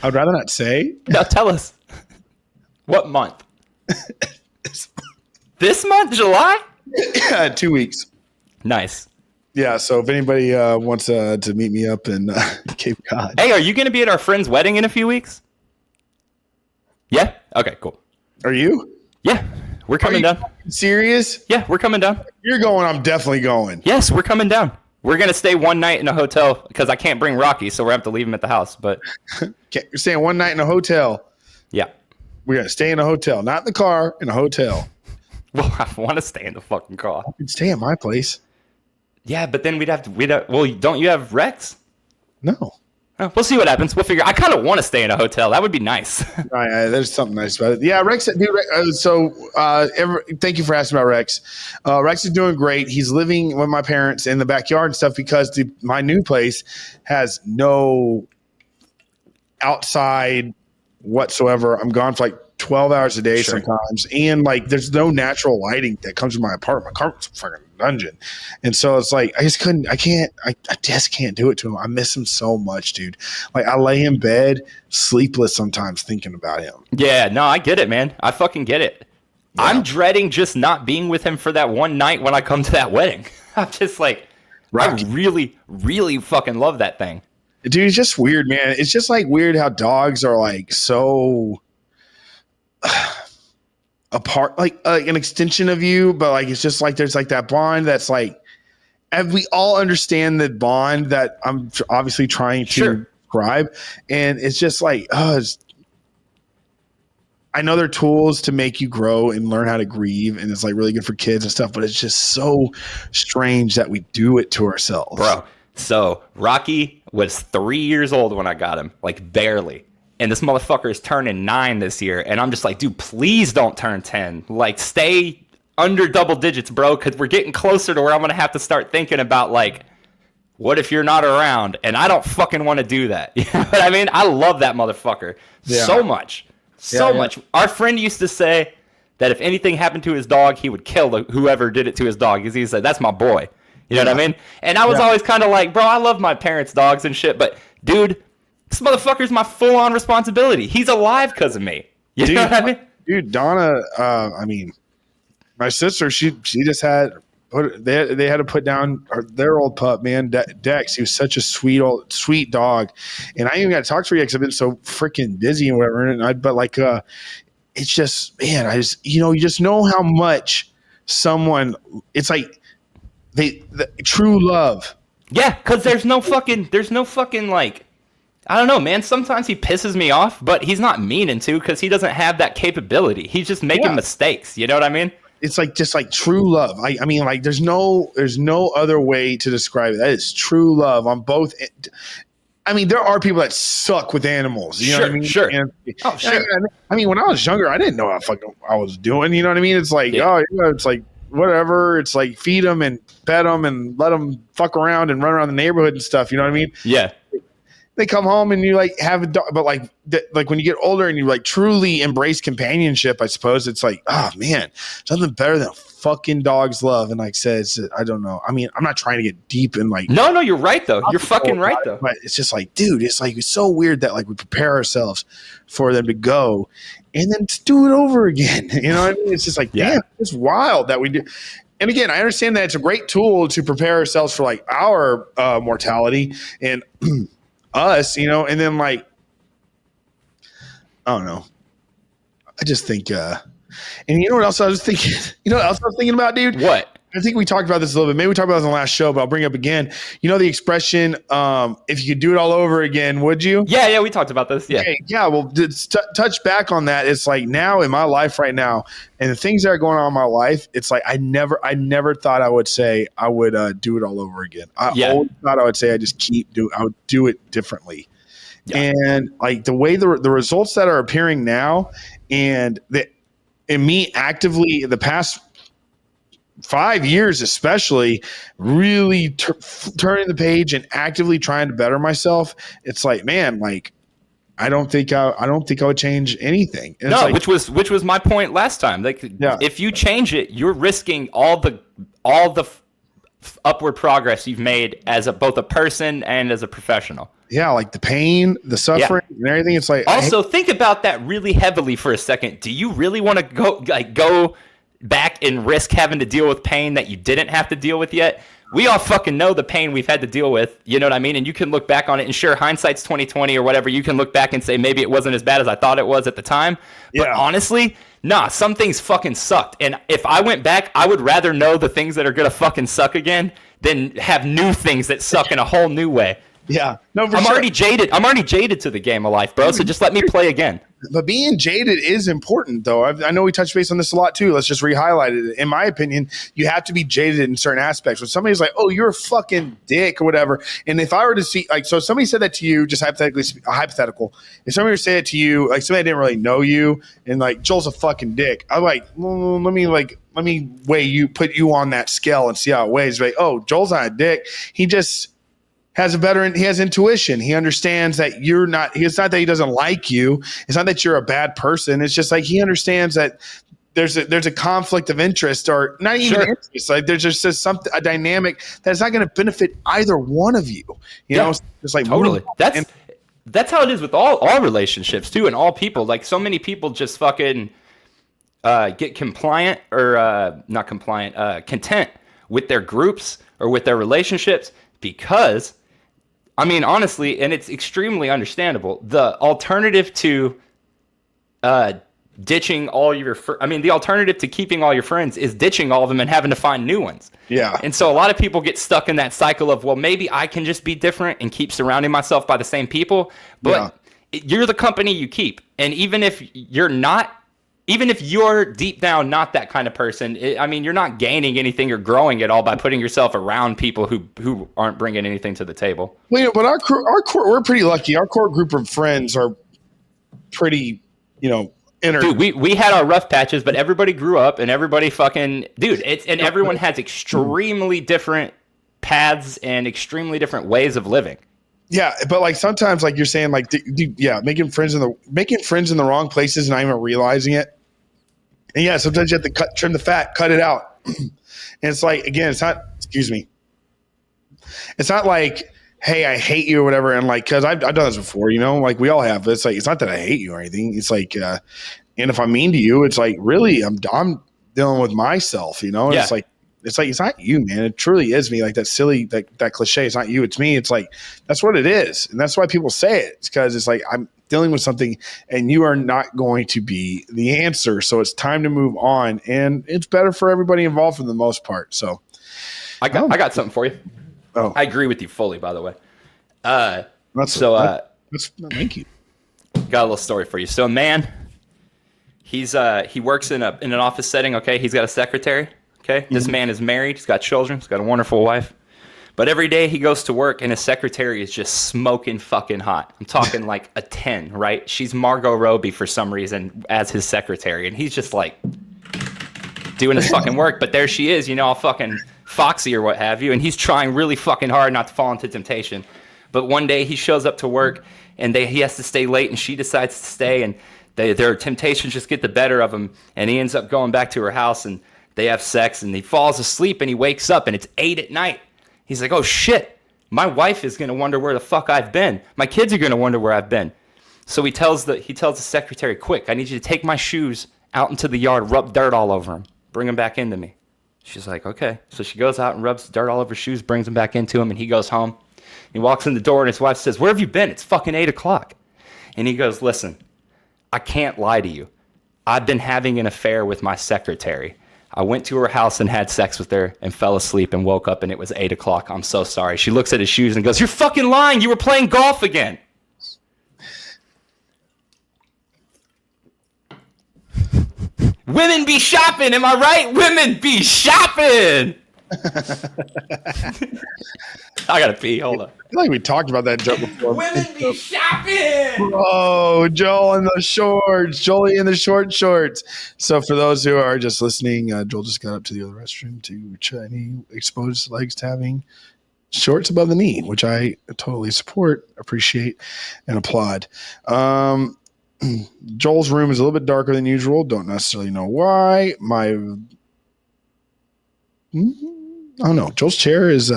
I'd rather not say. No, tell us. What month? This month, July? Yeah, 2 weeks. Nice. Yeah, so if anybody wants to meet me up in Cape Cod. Hey, are you going to be at our friend's wedding in a few weeks? Yeah? Okay, cool. Are you? Yeah, we're coming down. Serious? Yeah, we're coming down. You're going, I'm definitely going. Yes, we're coming down. We're going to stay one night in a hotel because I can't bring Rocky, so we're going to have to leave him at the house. But you're staying one night in a hotel. Yeah. We're going to stay in a hotel. Not in the car, in a hotel. Well, I want to stay in the fucking car. You can stay at my place. Yeah, but then we'd have well, don't you have Rex? No. Oh, we'll see what happens. We'll figure. I kind of want to stay in a hotel. That would be nice. There's something nice about it. Yeah, Rex. Thank you for asking about Rex. Rex is doing great. He's living with my parents in the backyard and stuff because my new place has no outside whatsoever. I'm gone for like 12 hours a day sometimes, and like there's no natural lighting that comes with my apartment. My apartment's a fucking dungeon, and so it's like I just can't do it to him. I miss him so much, dude. Like I lay in bed sleepless sometimes thinking about him. Yeah, no, I get it, man. I fucking get it. Yeah. I'm dreading just not being with him for that one night when I come to that wedding. I'm just like, Rocky. I really, really fucking love that thing. Dude, it's just weird, man. It's just like weird how dogs are like so apart, like an extension of you, but like it's just like there's like that bond that's like, and we all understand the bond that I'm obviously trying to describe, and it's just like, I know they're tools to make you grow and learn how to grieve, and it's like really good for kids and stuff, but it's just so strange that we do it to ourselves, bro. So Rocky was 3 years old when I got him, like barely. And this motherfucker is turning 9 this year. And I'm just like, dude, please don't turn 10. Like, stay under double digits, bro, because we're getting closer to where I'm going to have to start thinking about, like, what if you're not around? And I don't fucking want to do that. You know what I mean? I love that motherfucker so much. So much. Our friend used to say that if anything happened to his dog, he would kill whoever did it to his dog. Because he said, that's my boy. You know what I mean? And I was always kind of like, bro, I love my parents' dogs and shit, but dude, this motherfucker's my full-on responsibility. He's alive because of me. You know what I mean? Dude, Donna, I mean, my sister, she just had they had to put down their old pup, man, Dex. He was such a sweet dog, and I ain't even got to talk to her yet because I've been so freaking busy and whatever. But like, it's just, man, you just know how much someone. It's like the true love. Yeah, because there's no fucking like. I don't know, man. Sometimes he pisses me off, but he's not meaning to because he doesn't have that capability. He's just making mistakes. You know what I mean? It's like just like true love. I mean, like there's no other way to describe it. That is true love on both. I mean, there are people that suck with animals. You know what I mean? Sure. Oh, sure. I mean, when I was younger, I didn't know what fucking I was doing. You know what I mean? It's like, it's like whatever. It's like feed them and pet them and let them fuck around and run around the neighborhood and stuff. You know what I mean? Yeah. They come home and you like have a dog, but like when you get older and you like truly embrace companionship, I suppose it's like, oh man, something better than a fucking dog's love. And like says, I don't know. I mean, I'm not trying to get deep in like. No, you're right though. You're fucking right though. But it's just like, dude, it's so weird that like we prepare ourselves for them to go, and then just do it over again. You know what I mean? It's just like, damn, it's wild that we do. And again, I understand that it's a great tool to prepare ourselves for like our mortality and. Us, you know, and then like, I don't know. I just think, and you know what else I was thinking? You know what else I was thinking about, dude? What? I think we talked about this a little bit. Maybe we talked about this on the last show, but I'll bring it up again. You know the expression, if you could do it all over again, would you? Yeah, we talked about this. Yeah. Okay, yeah, well, touch back on that. It's like now in my life right now, and the things that are going on in my life, it's like I never thought I would say I would do it all over again. I always thought I would say I would do it differently. Yeah. And like the way the results that are appearing now, and me actively the past 5 years, especially really turning the page and actively trying to better myself. It's like, man, like I don't think I would change anything. And no, like, which was my point last time. Like, if you change it, you're risking all the upward progress you've made as both a person and as a professional. Yeah, like the pain, the suffering, and everything. It's like also think about that really heavily for a second. Do you really want to go back and risk having to deal with pain that you didn't have to deal with yet? We all fucking know the pain we've had to deal with, you know what I mean? And you can look back on it, and sure, hindsight's 20/20 or whatever. You can look back and say maybe it wasn't as bad as I thought it was at the time. But honestly, nah, some things fucking sucked. And if I went back, I would rather know the things that are gonna fucking suck again than have new things that suck in a whole new way. Yeah, no, I'm already jaded. I'm already jaded to the game of life, bro. So just let me play again. But being jaded is important, though. I know we touched base on this a lot too. Let's just re-highlight it. In my opinion, you have to be jaded in certain aspects. When somebody's like, "Oh, you're a fucking dick" or whatever, and if I were to see, like, so somebody said that to you, just hypothetical. If somebody were to say it to you, like somebody didn't really know you, and like Joel's a fucking dick, I'm like, well, let me weigh you, put you on that scale and see how it weighs. Like, oh, Joel's not a dick. He just he has intuition. He understands that it's not that he doesn't like you. It's not that you're a bad person. It's just like he understands that there's a conflict of interest, or not even interest. Like there's just a dynamic that's not going to benefit either one of you. You know, it's like totally. That's how it is with all relationships too, and all people. Like so many people just fucking get compliant or not compliant, content with their groups or with their relationships because. I mean, honestly, and it's extremely understandable. The alternative to ditching all your the alternative to keeping all your friends is ditching all of them and having to find new ones. Yeah. And so a lot of people get stuck in that cycle of, well, maybe I can just be different and keep surrounding myself by the same people. But you're the company you keep. And even if you're not even if you're deep down not that kind of person, I mean, you're not gaining anything or growing at all by putting yourself around people who aren't bringing anything to the table. Well, but our core, we're pretty lucky. Our core group of friends are pretty, Dude, we had our rough patches, but everybody grew up and everybody fucking, and everyone has extremely different paths and extremely different ways of living. Yeah, but like sometimes, like you're saying, like making friends in the wrong places and not even realizing it. And yeah, sometimes you have to trim the fat, cut it out. And it's like, again, it's not. Excuse me. It's not like, hey, I hate you or whatever, and like, because I've done this before, like we all have. It's like, it's not that I hate you or anything. It's like, and if I'm mean to you, it's like, really, I'm dealing with myself, And yeah. It's like, it's not you, man. It truly is me. Like that silly, that cliche. It's not you, it's me. It's like, that's what it is. And that's why people say it. It's because it's like, I'm dealing with something and you are not going to be the answer. So it's time to move on. And it's better for everybody involved for the most part. So I got something for you. Oh, I agree with you fully, by the way. Thank you. Got a little story for you. So a man, he works in an office setting. Okay. He's got a secretary. Okay, this man is married. He's got children. He's got a wonderful wife. But every day he goes to work and his secretary is just smoking fucking hot. I'm talking like a 10, right? She's Margot Robbie for some reason as his secretary. And he's just like doing his fucking work. But there she is, all fucking foxy or what have you. And he's trying really fucking hard not to fall into temptation. But one day he shows up to work and he has to stay late and she decides to stay. And their temptations just get the better of him. And he ends up going back to her house and they have sex and he falls asleep and he wakes up and it's 8 p.m. He's like, oh shit, my wife is going to wonder where the fuck I've been. My kids are going to wonder where I've been. So he tells the secretary, quick, I need you to take my shoes out into the yard, rub dirt all over them, bring them back into me. She's like, okay. So she goes out and rubs dirt all over his shoes, brings them back into him, and he goes home. He walks in the door and his wife says, where have you been? It's fucking 8 o'clock. And he goes, listen, I can't lie to you. I've been having an affair with my secretary. I went to her house and had sex with her and fell asleep and woke up and it was 8 o'clock. I'm so sorry. She looks at his shoes and goes, you're fucking lying. You were playing golf again. Women be shopping. Am I right? Women be shopping. I gotta pee. Hold on. I feel like we talked about that joke before. Women be shopping. Oh, Joel in the shorts. Jolie in the short shorts. So for those who are just listening, Joel just got up to the other restroom to expose his legs to having shorts above the knee, which I totally support, appreciate, and applaud. Joel's room is a little bit darker than usual. Don't necessarily know why. I don't know. Joel's chair is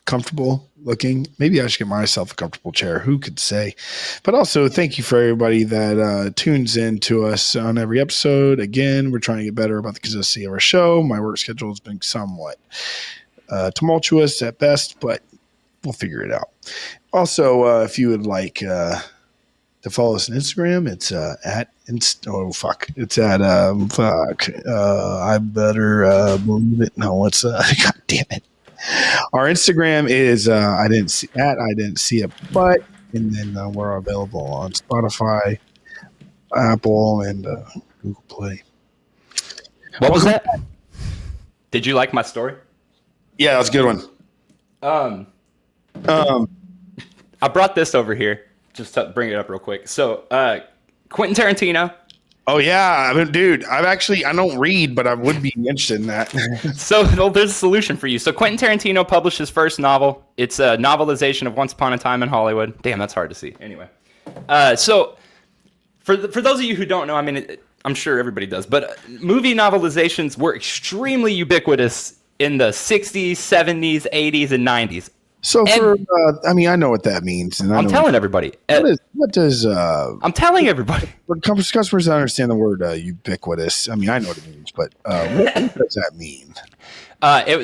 comfortable looking. Maybe I should get myself a comfortable chair. Who could say? But also, thank you for everybody that tunes in to us on every episode. Again, we're trying to get better about the consistency of our show. My work schedule has been somewhat tumultuous at best, but we'll figure it out. Also, if you would like to follow us on Instagram, it's I better believe it. No, it's God damn it. Our Instagram is I didn't see it, but and then we're available on Spotify, Apple, and Google Play. What was that? Did you like my story? Yeah, that was a good one. I brought this over here just to bring it up real quick. So, Quentin Tarantino. Oh yeah, I mean, dude, I don't read, but I would be interested in that. So there's a solution for you. So Quentin Tarantino published his first novel. It's a novelization of Once Upon a Time in Hollywood. Damn, that's hard to see. Anyway, so for those of you who don't know, I mean, I'm sure everybody does, but movie novelizations were extremely ubiquitous in the 60s, 70s, 80s, and 90s. So I know what that means. And I'm telling everybody. What does I'm telling everybody. For customers that understand the word ubiquitous, I mean, I know what it means, but what does that mean?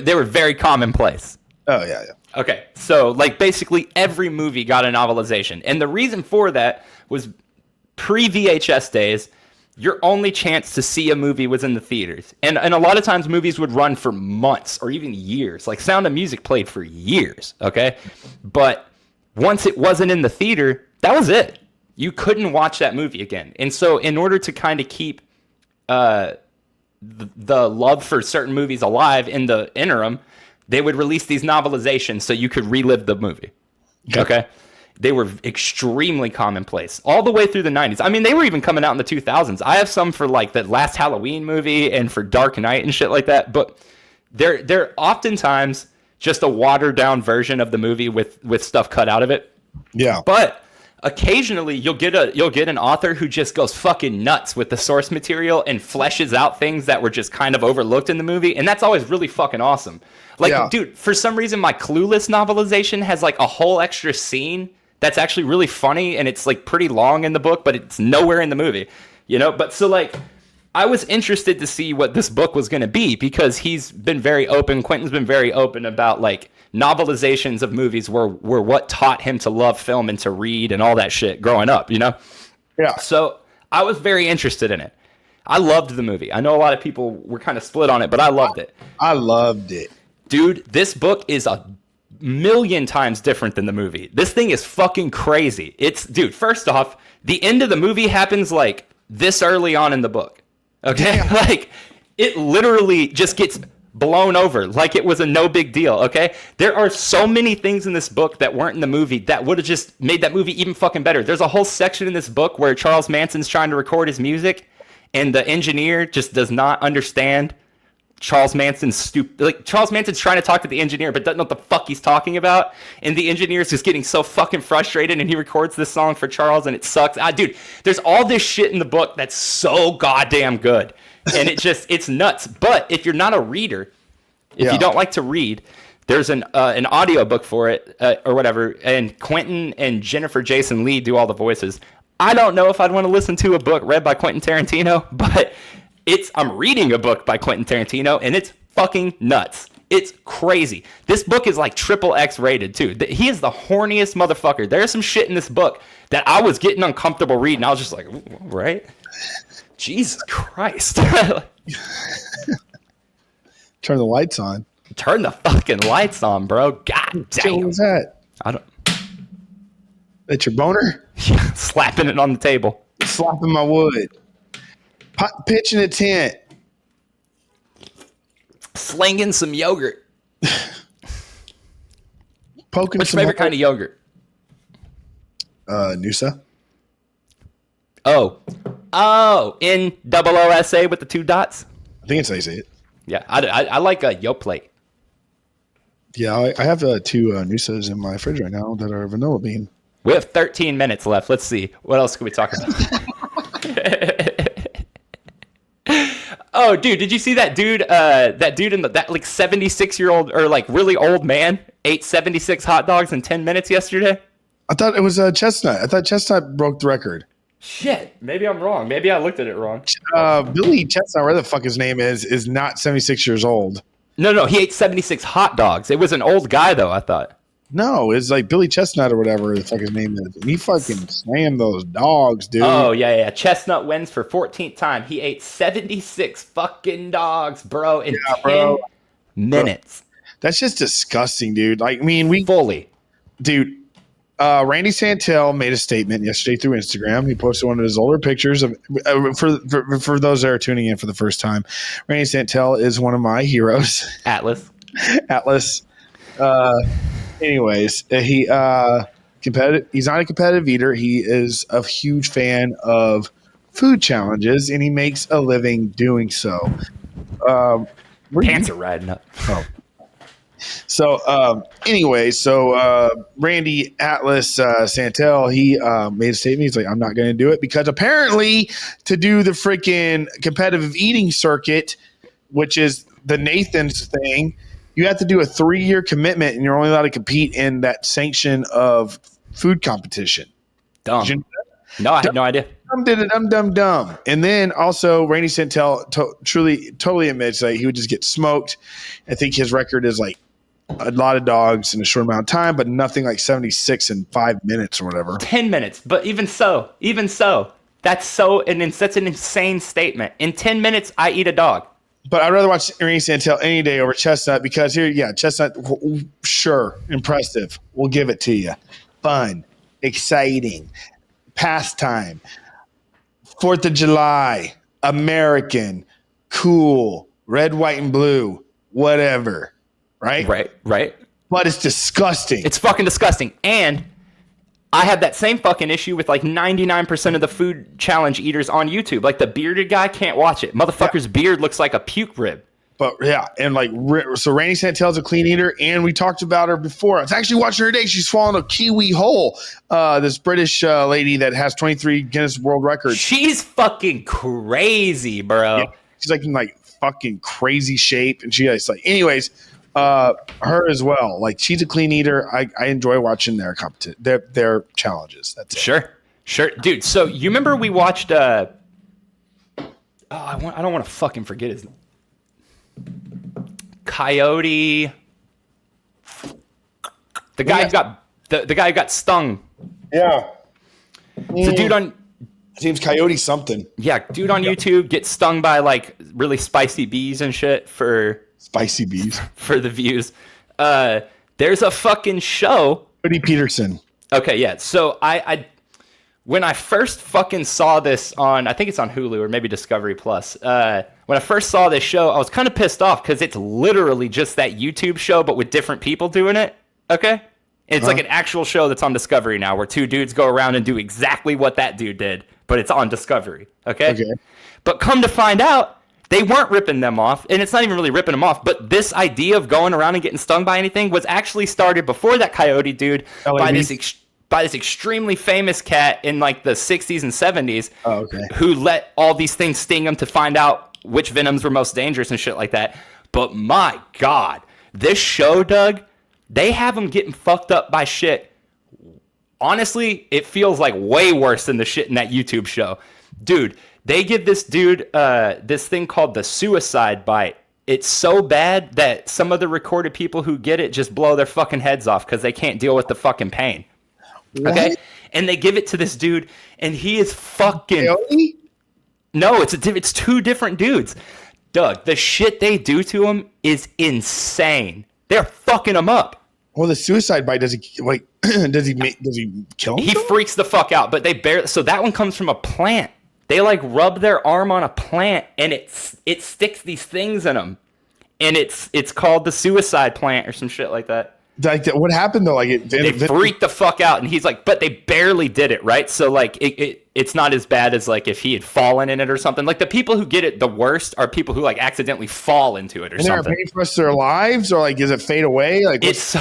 They were very commonplace. Oh, yeah. Okay, so like basically every movie got a novelization. And the reason for that was pre-VHS days, your only chance to see a movie was in the theaters. And a lot of times movies would run for months or even years. Like Sound of Music played for years, okay? But once it wasn't in the theater, that was it. You couldn't watch that movie again. And so in order to kind of keep the love for certain movies alive in the interim, they would release these novelizations so you could relive the movie. Okay. They were extremely commonplace all the way through the 90s. I mean, they were even coming out in the 2000s. I have some for like the last Halloween movie and for Dark Knight and shit like that. But they're oftentimes just a watered down version of the movie with stuff cut out of it. Yeah. But occasionally you'll get an author who just goes fucking nuts with the source material and fleshes out things that were just kind of overlooked in the movie. And that's always really fucking awesome. Like, dude, for some reason, my Clueless novelization has like a whole extra scene that's actually really funny, and it's like pretty long in the book, but it's nowhere in the movie, you know? But so like, I was interested to see what this book was going to be because he's been very open. Quentin's been very open about like novelizations of movies were what taught him to love film and to read and all that shit growing up, you know? Yeah. So I was very interested in it. I loved the movie. I know a lot of people were kind of split on it, but I loved it. I loved it. Dude, this book is a million times different than the movie. This thing is fucking crazy. Dude, first off, the end of the movie happens like this early on in the book. Okay? Yeah. Like, it literally just gets blown over like it was a no big deal. Okay? There are so many things in this book that weren't in the movie that would have just made that movie even fucking better. There's a whole section in this book where Charles Manson's trying to record his music and the engineer just does not understand Charles Manson's stupid. Like, Charles Manson's trying to talk to the engineer, but doesn't know what the fuck he's talking about. And the engineer's just getting so fucking frustrated, and he records this song for Charles, and it sucks. Dude, there's all this shit in the book that's so goddamn good. And it's nuts. But if you're not a reader, if you don't like to read, there's an audio book for it, or whatever. And Quentin and Jennifer Jason Leigh do all the voices. I don't know if I'd want to listen to a book read by Quentin Tarantino, but I'm reading a book by Quentin Tarantino, and it's fucking nuts. It's crazy. This book is like XXX rated too. He is the horniest motherfucker. There's some shit in this book that I was getting uncomfortable reading. I was just like, right? Jesus Christ. Turn the lights on. Turn the fucking lights on, bro. God damn. What was that? I don't. That's your boner? Slapping it on the table. Slapping my wood. Pitching a tent. Slinging some yogurt. Poking. What's your favorite kind of yogurt? Noosa. Oh, N-O-O-S-A with the 2 dots. I think it's how you say it. Yeah, I like a Yoplait. Yeah, I have 2 Noosas in my fridge right now that are vanilla bean. We have 13 minutes left. Let's see. What else can we talk about? Oh, dude, did you see that dude? That dude in that like 76-year-old or like really old man ate 76 hot dogs in 10 minutes yesterday? I thought it was Chestnut. I thought Chestnut broke the record. Shit, maybe I'm wrong. Maybe I looked at it wrong. Billy Chestnut, where the fuck his name is not 76 years old. No, he ate 76 hot dogs. It was an old guy though, I thought. No, it's like Billy Chestnut or whatever the fuck his name is. And he fucking slammed those dogs, dude. Oh, yeah. Chestnut wins for 14th time. He ate 76 fucking dogs, bro, in 10 minutes. That's just disgusting, dude. Like, I mean, Dude, Randy Santel made a statement yesterday through Instagram. He posted one of his older pictures of for those that are tuning in for the first time. Randy Santel is one of my heroes. Atlas. Anyways, he's not a competitive eater. He is a huge fan of food challenges, and he makes a living doing so. Pants are riding up. Oh. So, Randy Atlas Santel, he made a statement. He's like, I'm not going to do it because apparently to do the freaking competitive eating circuit, which is the Nathan's thing, you have to do a 3-year commitment, and you're only allowed to compete in that sanction of food competition. Dumb. You know no, I had no idea. Dumb. And then also, Randy Santel totally admits that he would just get smoked. I think his record is like a lot of dogs in a short amount of time, but nothing like 76 in 5 minutes or whatever. 10 minutes. But even so, that's an insane statement. In 10 minutes, I eat a dog. But I'd rather watch Randy Santel any day over Chestnut because Chestnut, sure, impressive. We'll give it to you. Fun, exciting, pastime, 4th of July, American, cool, red, white, and blue, whatever. Right? Right. But it's disgusting. It's fucking disgusting. And I have that same fucking issue with like 99% of the food challenge eaters on YouTube. Like the bearded guy can't watch it. Motherfucker's beard looks like a puke rib. But yeah, and like, so Rainey Santel's a clean eater, and we talked about her before. I was actually watching her today. She's swallowing a kiwi whole. This British lady that has 23 Guinness World Records. She's fucking crazy, bro. Yeah, she's like in like fucking crazy shape, and she's like, anyways, her as well. Like she's a clean eater. I enjoy watching their their challenges. That's it. Sure, dude. So you remember we watched? I don't want to fucking forget his name. Coyote, the guy who got the guy who got stung. Yeah, it's a dude on. His name's Coyote something. Yeah, dude on YouTube gets stung by like really spicy bees and shit for spicy bees for the views. There's a fucking show. Woody Peterson. Okay, yeah. So I when I first fucking saw this on, I think it's on Hulu or maybe Discovery Plus. When I first saw this show, I was kind of pissed off because it's literally just that YouTube show, but with different people doing it. Okay? It's like an actual show that's on Discovery now where two dudes go around and do exactly what that dude did, but it's on Discovery. Okay? But come to find out, they weren't ripping them off, and it's not even really ripping them off, but this idea of going around and getting stung by anything was actually started before that Coyote dude by this extremely famous cat in like the 60s and 70s who let all these things sting him to find out which venoms were most dangerous and shit like that. But my God, this show, Doug, they have them getting fucked up by shit. Honestly, it feels like way worse than the shit in that YouTube show. Dude, they give this dude this thing called the suicide bite. It's so bad that some of the recorded people who get it just blow their fucking heads off because they can't deal with the fucking pain. What? Okay? And they give it to this dude, and he is fucking... Coyote? No, it's two different dudes. Doug, the shit they do to him is insane. They're fucking him up. Well, the suicide bite, does he like? does he kill him? He freaks the fuck out. But they barely. So that one comes from a plant. They like rub their arm on a plant, and it sticks these things in them, and it's called the suicide plant or some shit like that. Like what happened though? Like they freaked the fuck out, and he's like, but they barely did it, right? So like it's not as bad as like if he had fallen in it or something. Like the people who get it the worst are people who like accidentally fall into it or something. And they're paying for the rest of their lives, or like does it fade away? Like it's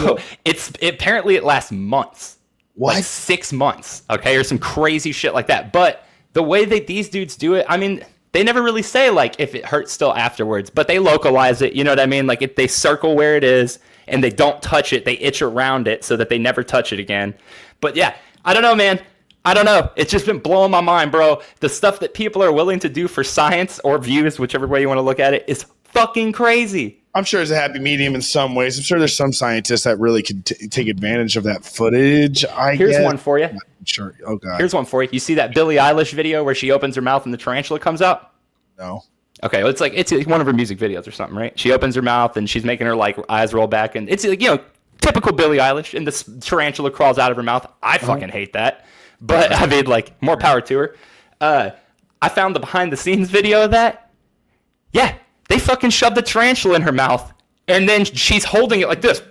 apparently it lasts months. What? Like 6 months, okay, or some crazy shit like that. But the way that these dudes do it, I mean, they never really say like if it hurts still afterwards, but they localize it. You know what I mean? Like if they circle where it is. And they don't touch it. They itch around it so that they never touch it again. But yeah, I don't know, man. I don't know. It's just been blowing my mind, bro. The stuff that people are willing to do for science or views, whichever way you want to look at it, is fucking crazy. I'm sure there's a happy medium in some ways. I'm sure there's some scientists that really could take advantage of that footage. Here's one for you. Sure. Oh, God. Here's one for you. You see that Billie Eilish video where she opens her mouth and the tarantula comes out? No. Okay, well, it's one of her music videos or something, right? She opens her mouth and she's making her like eyes roll back, and it's like, you know, typical Billie Eilish, and this tarantula crawls out of her mouth. I fucking hate that, but I mean, like, more power to her. I found the behind the scenes video of that. Yeah, they fucking shoved the tarantula in her mouth, and then she's holding it like this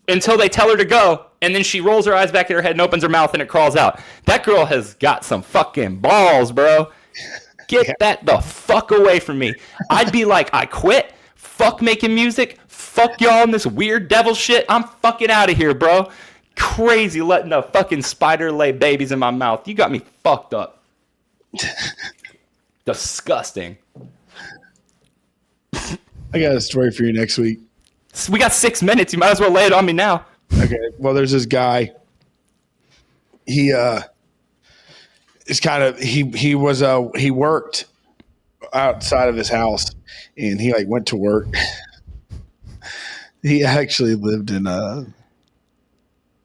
until they tell her to go, and then she rolls her eyes back in her head and opens her mouth and it crawls out. That girl has got some fucking balls, bro. Get that the fuck away from me. I'd be like, I quit. Fuck making music. Fuck y'all and this weird devil shit. I'm fucking out of here, bro. Crazy letting a fucking spider lay babies in my mouth. You got me fucked up. Disgusting. I got a story for you next week. We got 6 minutes. You might as well lay it on me now. Okay. Well, there's this guy. It's kind of he worked outside of his house, and he like went to work. He actually lived in a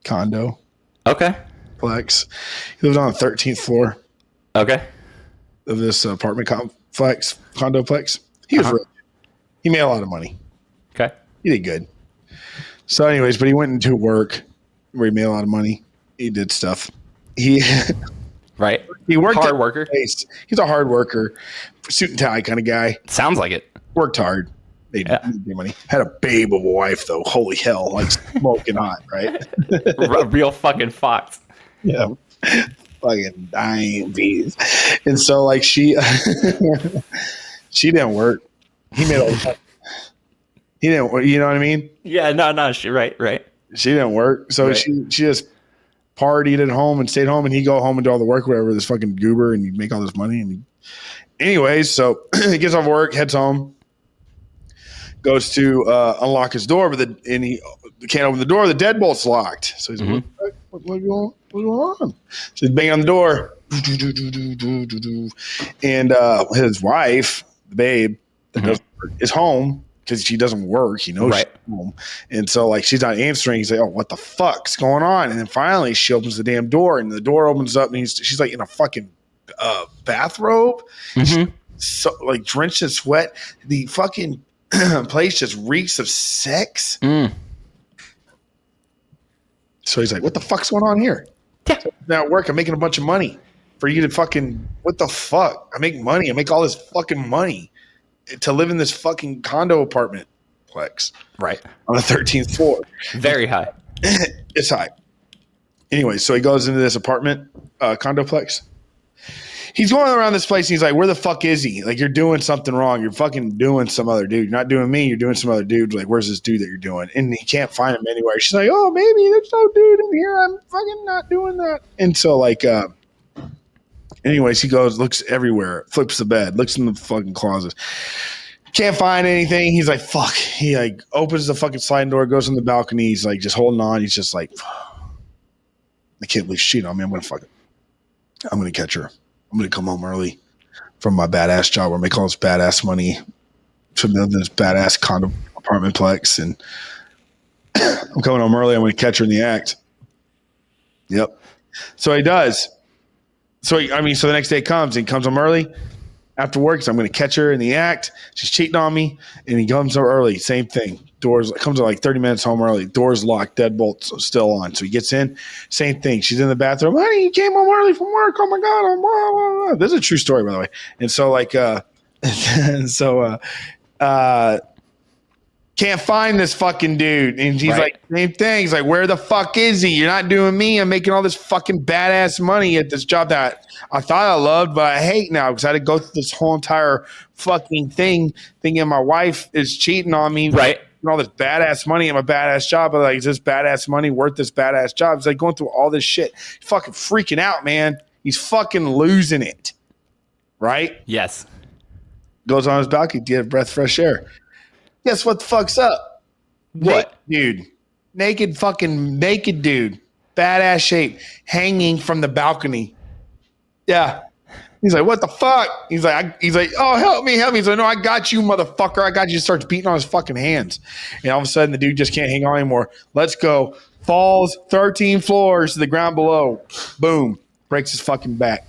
condo. Okay. Plex. He lived on the 13th floor. Okay. Of this apartment complex, condoplex. He was rich. He made a lot of money. Okay. He did good. So, anyways, but he went into work where he made a lot of money. He did stuff. Right. He worked hard worker. Place. He's a hard worker, suit and tie kind of guy. Sounds like it. Worked hard. Made money. Had a babe of a wife though. Holy hell, like smoking hot, right? A real fucking fox. Yeah. Fucking dying bees. And so like she she didn't work. He made all the money. He didn't work, you know what I mean? Yeah, no, she right. She didn't work. So she just partied at home and stayed home, and he'd go home and do all the work, whatever, this fucking goober, and he'd make all this money. And anyways, so he gets off work, heads home, goes to unlock his door, he can't open the door. The deadbolt's locked. So he's like, what's going on? So he's banging on the door. And his wife, the babe, that doesn't work, is home because she doesn't work. He knows she's home. And so like she's not answering. He's like, oh, what the fuck's going on? And then finally she opens the damn door, and the door opens up, and she's like in a fucking bathrobe. So like drenched in sweat. The fucking place just reeks of sex. So he's like, what the fuck's going on here? Yeah. So now at work, I'm making a bunch of money for you to fucking, what the fuck? I make money. I make all this fucking money to live in this fucking condo apartment plex. Right. On the 13th floor. Very high. It's high. Anyway, so he goes into this apartment condo plex. He's going around this place, and he's like, where the fuck is he? Like, you're doing something wrong. You're fucking doing some other dude. You're not doing me. You're doing some other dude. Like, where's this dude that you're doing? And he can't find him anywhere. She's like, oh, maybe there's no dude in here. I'm fucking not doing that. And so, like, anyways, he goes, looks everywhere, flips the bed, looks in the fucking closet. Can't find anything. He's like, fuck. He, like, opens the fucking sliding door, goes on the balcony. He's, like, just holding on. He's just like, I can't believe she's cheating on me. I'm going to fuck it. I'm going to catch her. I'm going to come home early from my badass job where I make all this badass money from this badass condo apartment plex. And I'm coming home early. I'm going to catch her in the act. Yep. So he does. So the next day comes, and he comes home early after work. So I'm going to catch her in the act. She's cheating on me. And he comes home early. Same thing. Doors comes like 30 minutes home early. Doors locked, deadbolts still on. So he gets in, same thing. She's in the bathroom. Honey, you came home early from work. Oh my god! Oh, blah, blah, blah. This is a true story, by the way. And so can't find this fucking dude. And he's like, same thing. He's like, where the fuck is he? You're not doing me. I'm making all this fucking badass money at this job that I thought I loved, but I hate now because I had to go through this whole entire fucking thing thinking my wife is cheating on me. Right. All this badass money in my badass job. But like, is this badass money worth this badass job? He's like going through all this shit. He's fucking freaking out, man. He's fucking losing it. Right? Yes. Goes on his balcony to get a breath of fresh air. Guess what the fuck's up? What? Naked dude. Badass shape. Hanging from the balcony. Yeah. He's like, what the fuck? He's like, oh, help me. He's like, no, I got you, motherfucker. I got you. Starts beating on his fucking hands. And all of a sudden, the dude just can't hang on anymore. Let's go. Falls 13 floors to the ground below. Boom. Breaks his fucking back.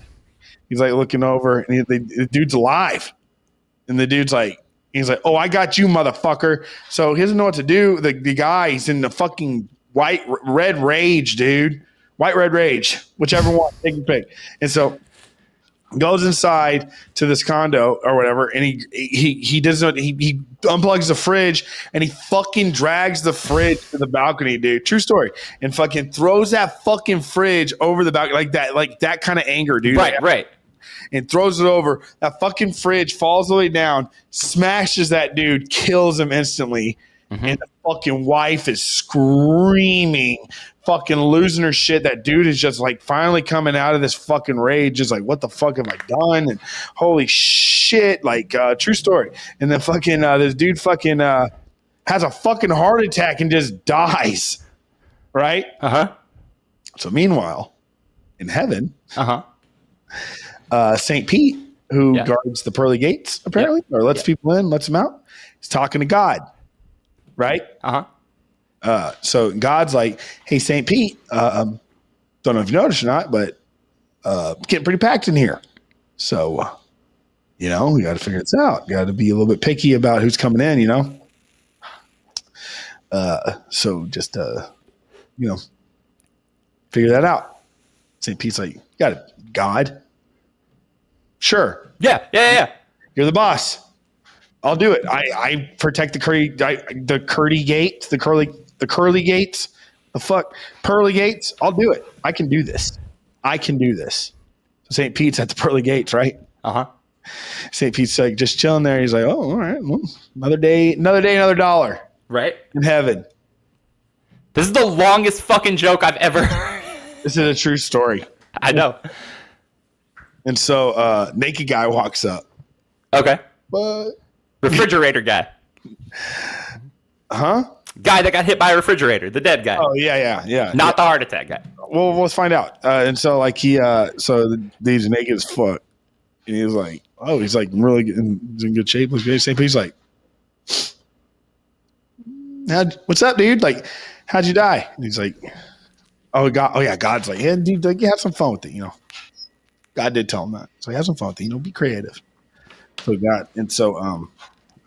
He's like looking over, and the dude's alive. And the dude's like, he's like, oh, I got you, motherfucker. So he doesn't know what to do. The guy, he's in the fucking red rage, dude. White, red rage. Whichever one. Take your pick. And so goes inside to this condo or whatever, and he doesn't. He unplugs the fridge, and he fucking drags the fridge to the balcony, dude. True story. And fucking throws that fucking fridge over the balcony like that kind of anger, dude. Right. And throws it over. That fucking fridge falls all the way down, smashes that dude, kills him instantly. And the fucking wife is screaming, fucking losing her shit. That dude is just like finally coming out of this fucking rage, just like, what the fuck have I done? And holy shit, like true story. And then fucking this dude fucking has a fucking heart attack and just dies. Right? So meanwhile, in heaven, St. Pete, who guards the pearly gates, apparently, or lets people in, lets them out, is talking to God. Right? So God's like, hey, St. Pete, don't know if you noticed or not, but getting pretty packed in here. So, we got to figure this out. Got to be a little bit picky about who's coming in, so just, figure that out. St. Pete's like, you got to God. Sure. Yeah. You're the boss. I'll do it. I protect the curly gates, the curly gates, pearly gates. I'll do it. I can do this. So St. Pete's at the pearly gates, right? St. Pete's like just chilling there. He's like, oh, all right. Well, another day, another dollar. Right? In heaven. This is the longest fucking joke I've ever heard. This is a true story. I know. And so naked guy walks up. Okay. But refrigerator guy. Huh? Guy that got hit by a refrigerator, the dead guy. Oh, yeah. Not the heart attack guy. Well, let's find out. And so like he's naked as fuck. And he was like, oh, he's like really in good shape. Looks good. St. Pete's like, what's up, dude? Like, how'd you die? And he's like, oh, God. Oh, yeah. God's like, yeah, dude, like, have some fun with it, God did tell him that. So have some fun with it, be creative. So God. And so, I wonder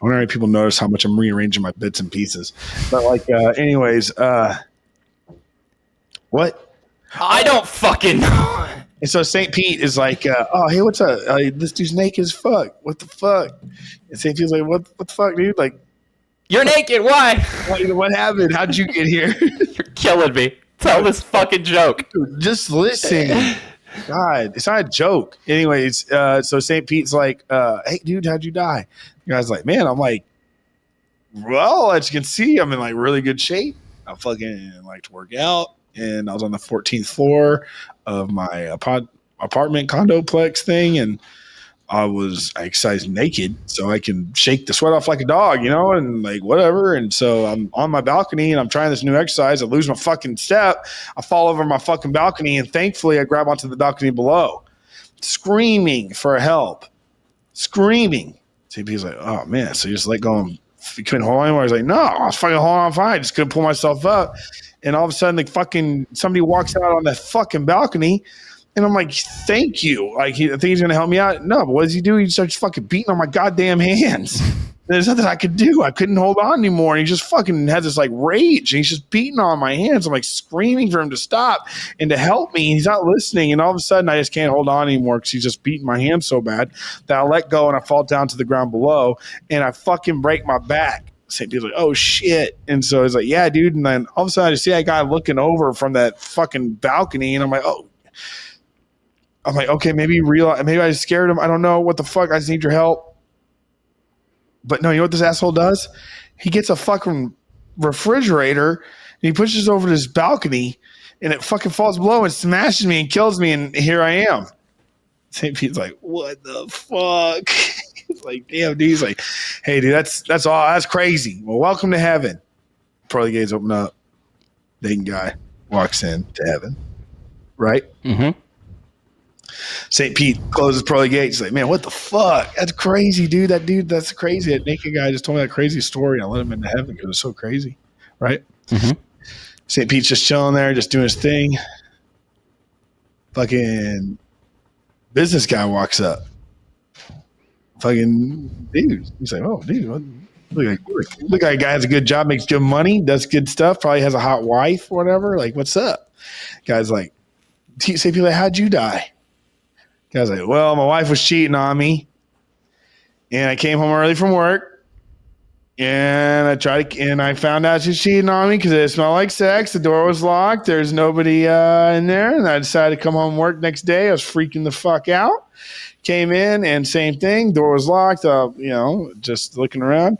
how many people notice how much I'm rearranging my bits and pieces. But like, anyways, what? I don't fucking know. And so St. Pete is like, oh, hey, what's up? This dude's naked as fuck. What the fuck? And St. Pete's like, what the fuck, dude? Like, you're naked. Why? What happened? How'd you get here? You're killing me. Tell this fucking joke. Dude, just listen. God, it's not a joke. Anyways, so St. Pete's like, hey, dude, how'd you die? The guy's like, man, I'm like, well, as you can see, I'm in like really good shape. I fucking like to work out. And I was on the 14th floor of my apartment condoplex thing. And I exercised naked so I can shake the sweat off like a dog, and like whatever. And so I'm on my balcony and I'm trying this new exercise. I lose my fucking step. I fall over my fucking balcony. And thankfully I grab onto the balcony below, screaming for help, screaming. CP's like, oh man. So you just let go. You couldn't hold on anymore. I was like, no, I was fucking holding on fine. I just couldn't pull myself up. And all of a sudden, like fucking somebody walks out on that fucking balcony, and I'm like, "Thank you." Like, I think he's gonna help me out. No, but what does he do? He starts fucking beating on my goddamn hands. There's nothing I could do. I couldn't hold on anymore. And he just fucking has this like rage, and he's just beating on my hands. I'm like screaming for him to stop and to help me. He's not listening, and all of a sudden, I just can't hold on anymore because he's just beating my hands so bad that I let go and I fall down to the ground below, and I fucking break my back. St. Pete's like, oh shit. And so he's like, yeah, dude. And then all of a sudden I just see that guy looking over from that fucking balcony. And I'm like, okay, maybe I scared him. I don't know what the fuck. I just need your help. But no, you know what this asshole does? He gets a fucking refrigerator and he pushes over to his balcony and it fucking falls below and smashes me and kills me. And here I am. St. Pete's like, what the fuck? He's like, damn, dude. He's like, hey, dude, that's all. That's crazy. Well, welcome to heaven. Pearly gates open up. Naked guy walks in to heaven. Right? Mm-hmm. St. Pete closes pearly gates. He's like, man, what the fuck? That's crazy, dude. That's crazy. That naked guy just told me that crazy story. I let him into heaven because it was so crazy. Right? Mm-hmm. St. Pete's just chilling there, just doing his thing. Fucking business guy walks up. Fucking dude. He's like, oh, dude, look like a guy has a good job, makes good money, does good stuff, probably has a hot wife or whatever. Like, what's up? Guy's like, St. Pete's like, how'd you die? Guy's like, well, my wife was cheating on me, and I came home early from work, and I found out she's cheating on me because it smelled like sex. The door was locked. There's nobody in there, and I decided to come home and work next day. I was freaking the fuck out. Came in and same thing. Door was locked. Just looking around,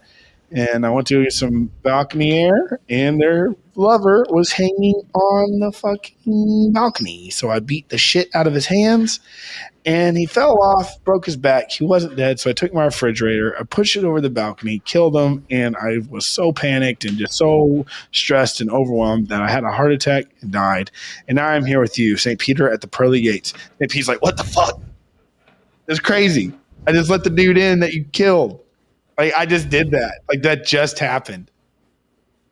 and I went to get some balcony air, and their lover was hanging on the fucking balcony. So I beat the shit out of his hands, and he fell off, broke his back. He wasn't dead, so I took my refrigerator, I pushed it over the balcony, killed him, and I was so panicked and just so stressed and overwhelmed that I had a heart attack and died. And now I'm here with you, St. Peter at the pearly gates. And Pete's like, what the fuck? It's crazy. I just let the dude in that you killed. Like, I just did that. Like, that just happened.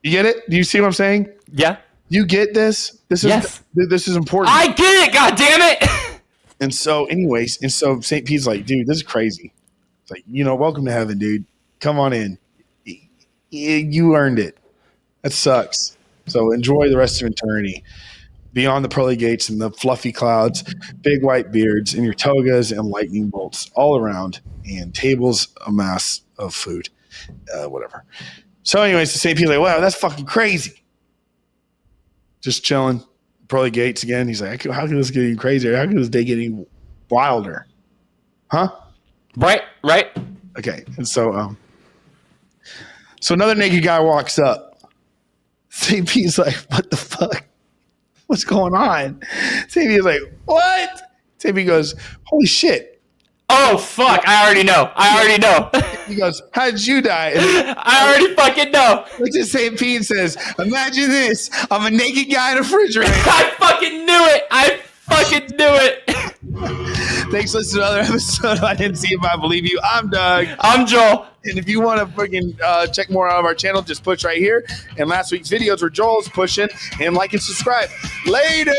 You get it? Do you see what I'm saying? Yeah. You get this? This is important. I get it, God damn it. And so, anyways, St. Pete's like, dude, this is crazy. It's like, welcome to heaven, dude. Come on in. You earned it. That sucks. So enjoy the rest of eternity. beyond the pearly gates and the fluffy clouds, big white beards, and your togas and lightning bolts all around, and tables a mass of food, whatever. So anyways, the same people like, wow, that's fucking crazy. Just chilling, pearly gates again. He's like, how can this get any crazier? How can this day get any wilder? Huh? Right. Okay, and so another naked guy walks up. St. P's like, what the fuck? What's going on? St. P's like, what? St. P goes, holy shit. Oh, fuck. I already know. He goes, how did you die? I already fucking know. Looks at St. P and says, imagine this. I'm a naked guy in a refrigerator. I fucking knew it. Thanks for listening to another episode of I Didn't See If I Believe You. I'm Doug. I'm Joel. And if you want to freaking check more out of our channel, just push right here. And last week's videos were Joel's pushing and like and subscribe. Later.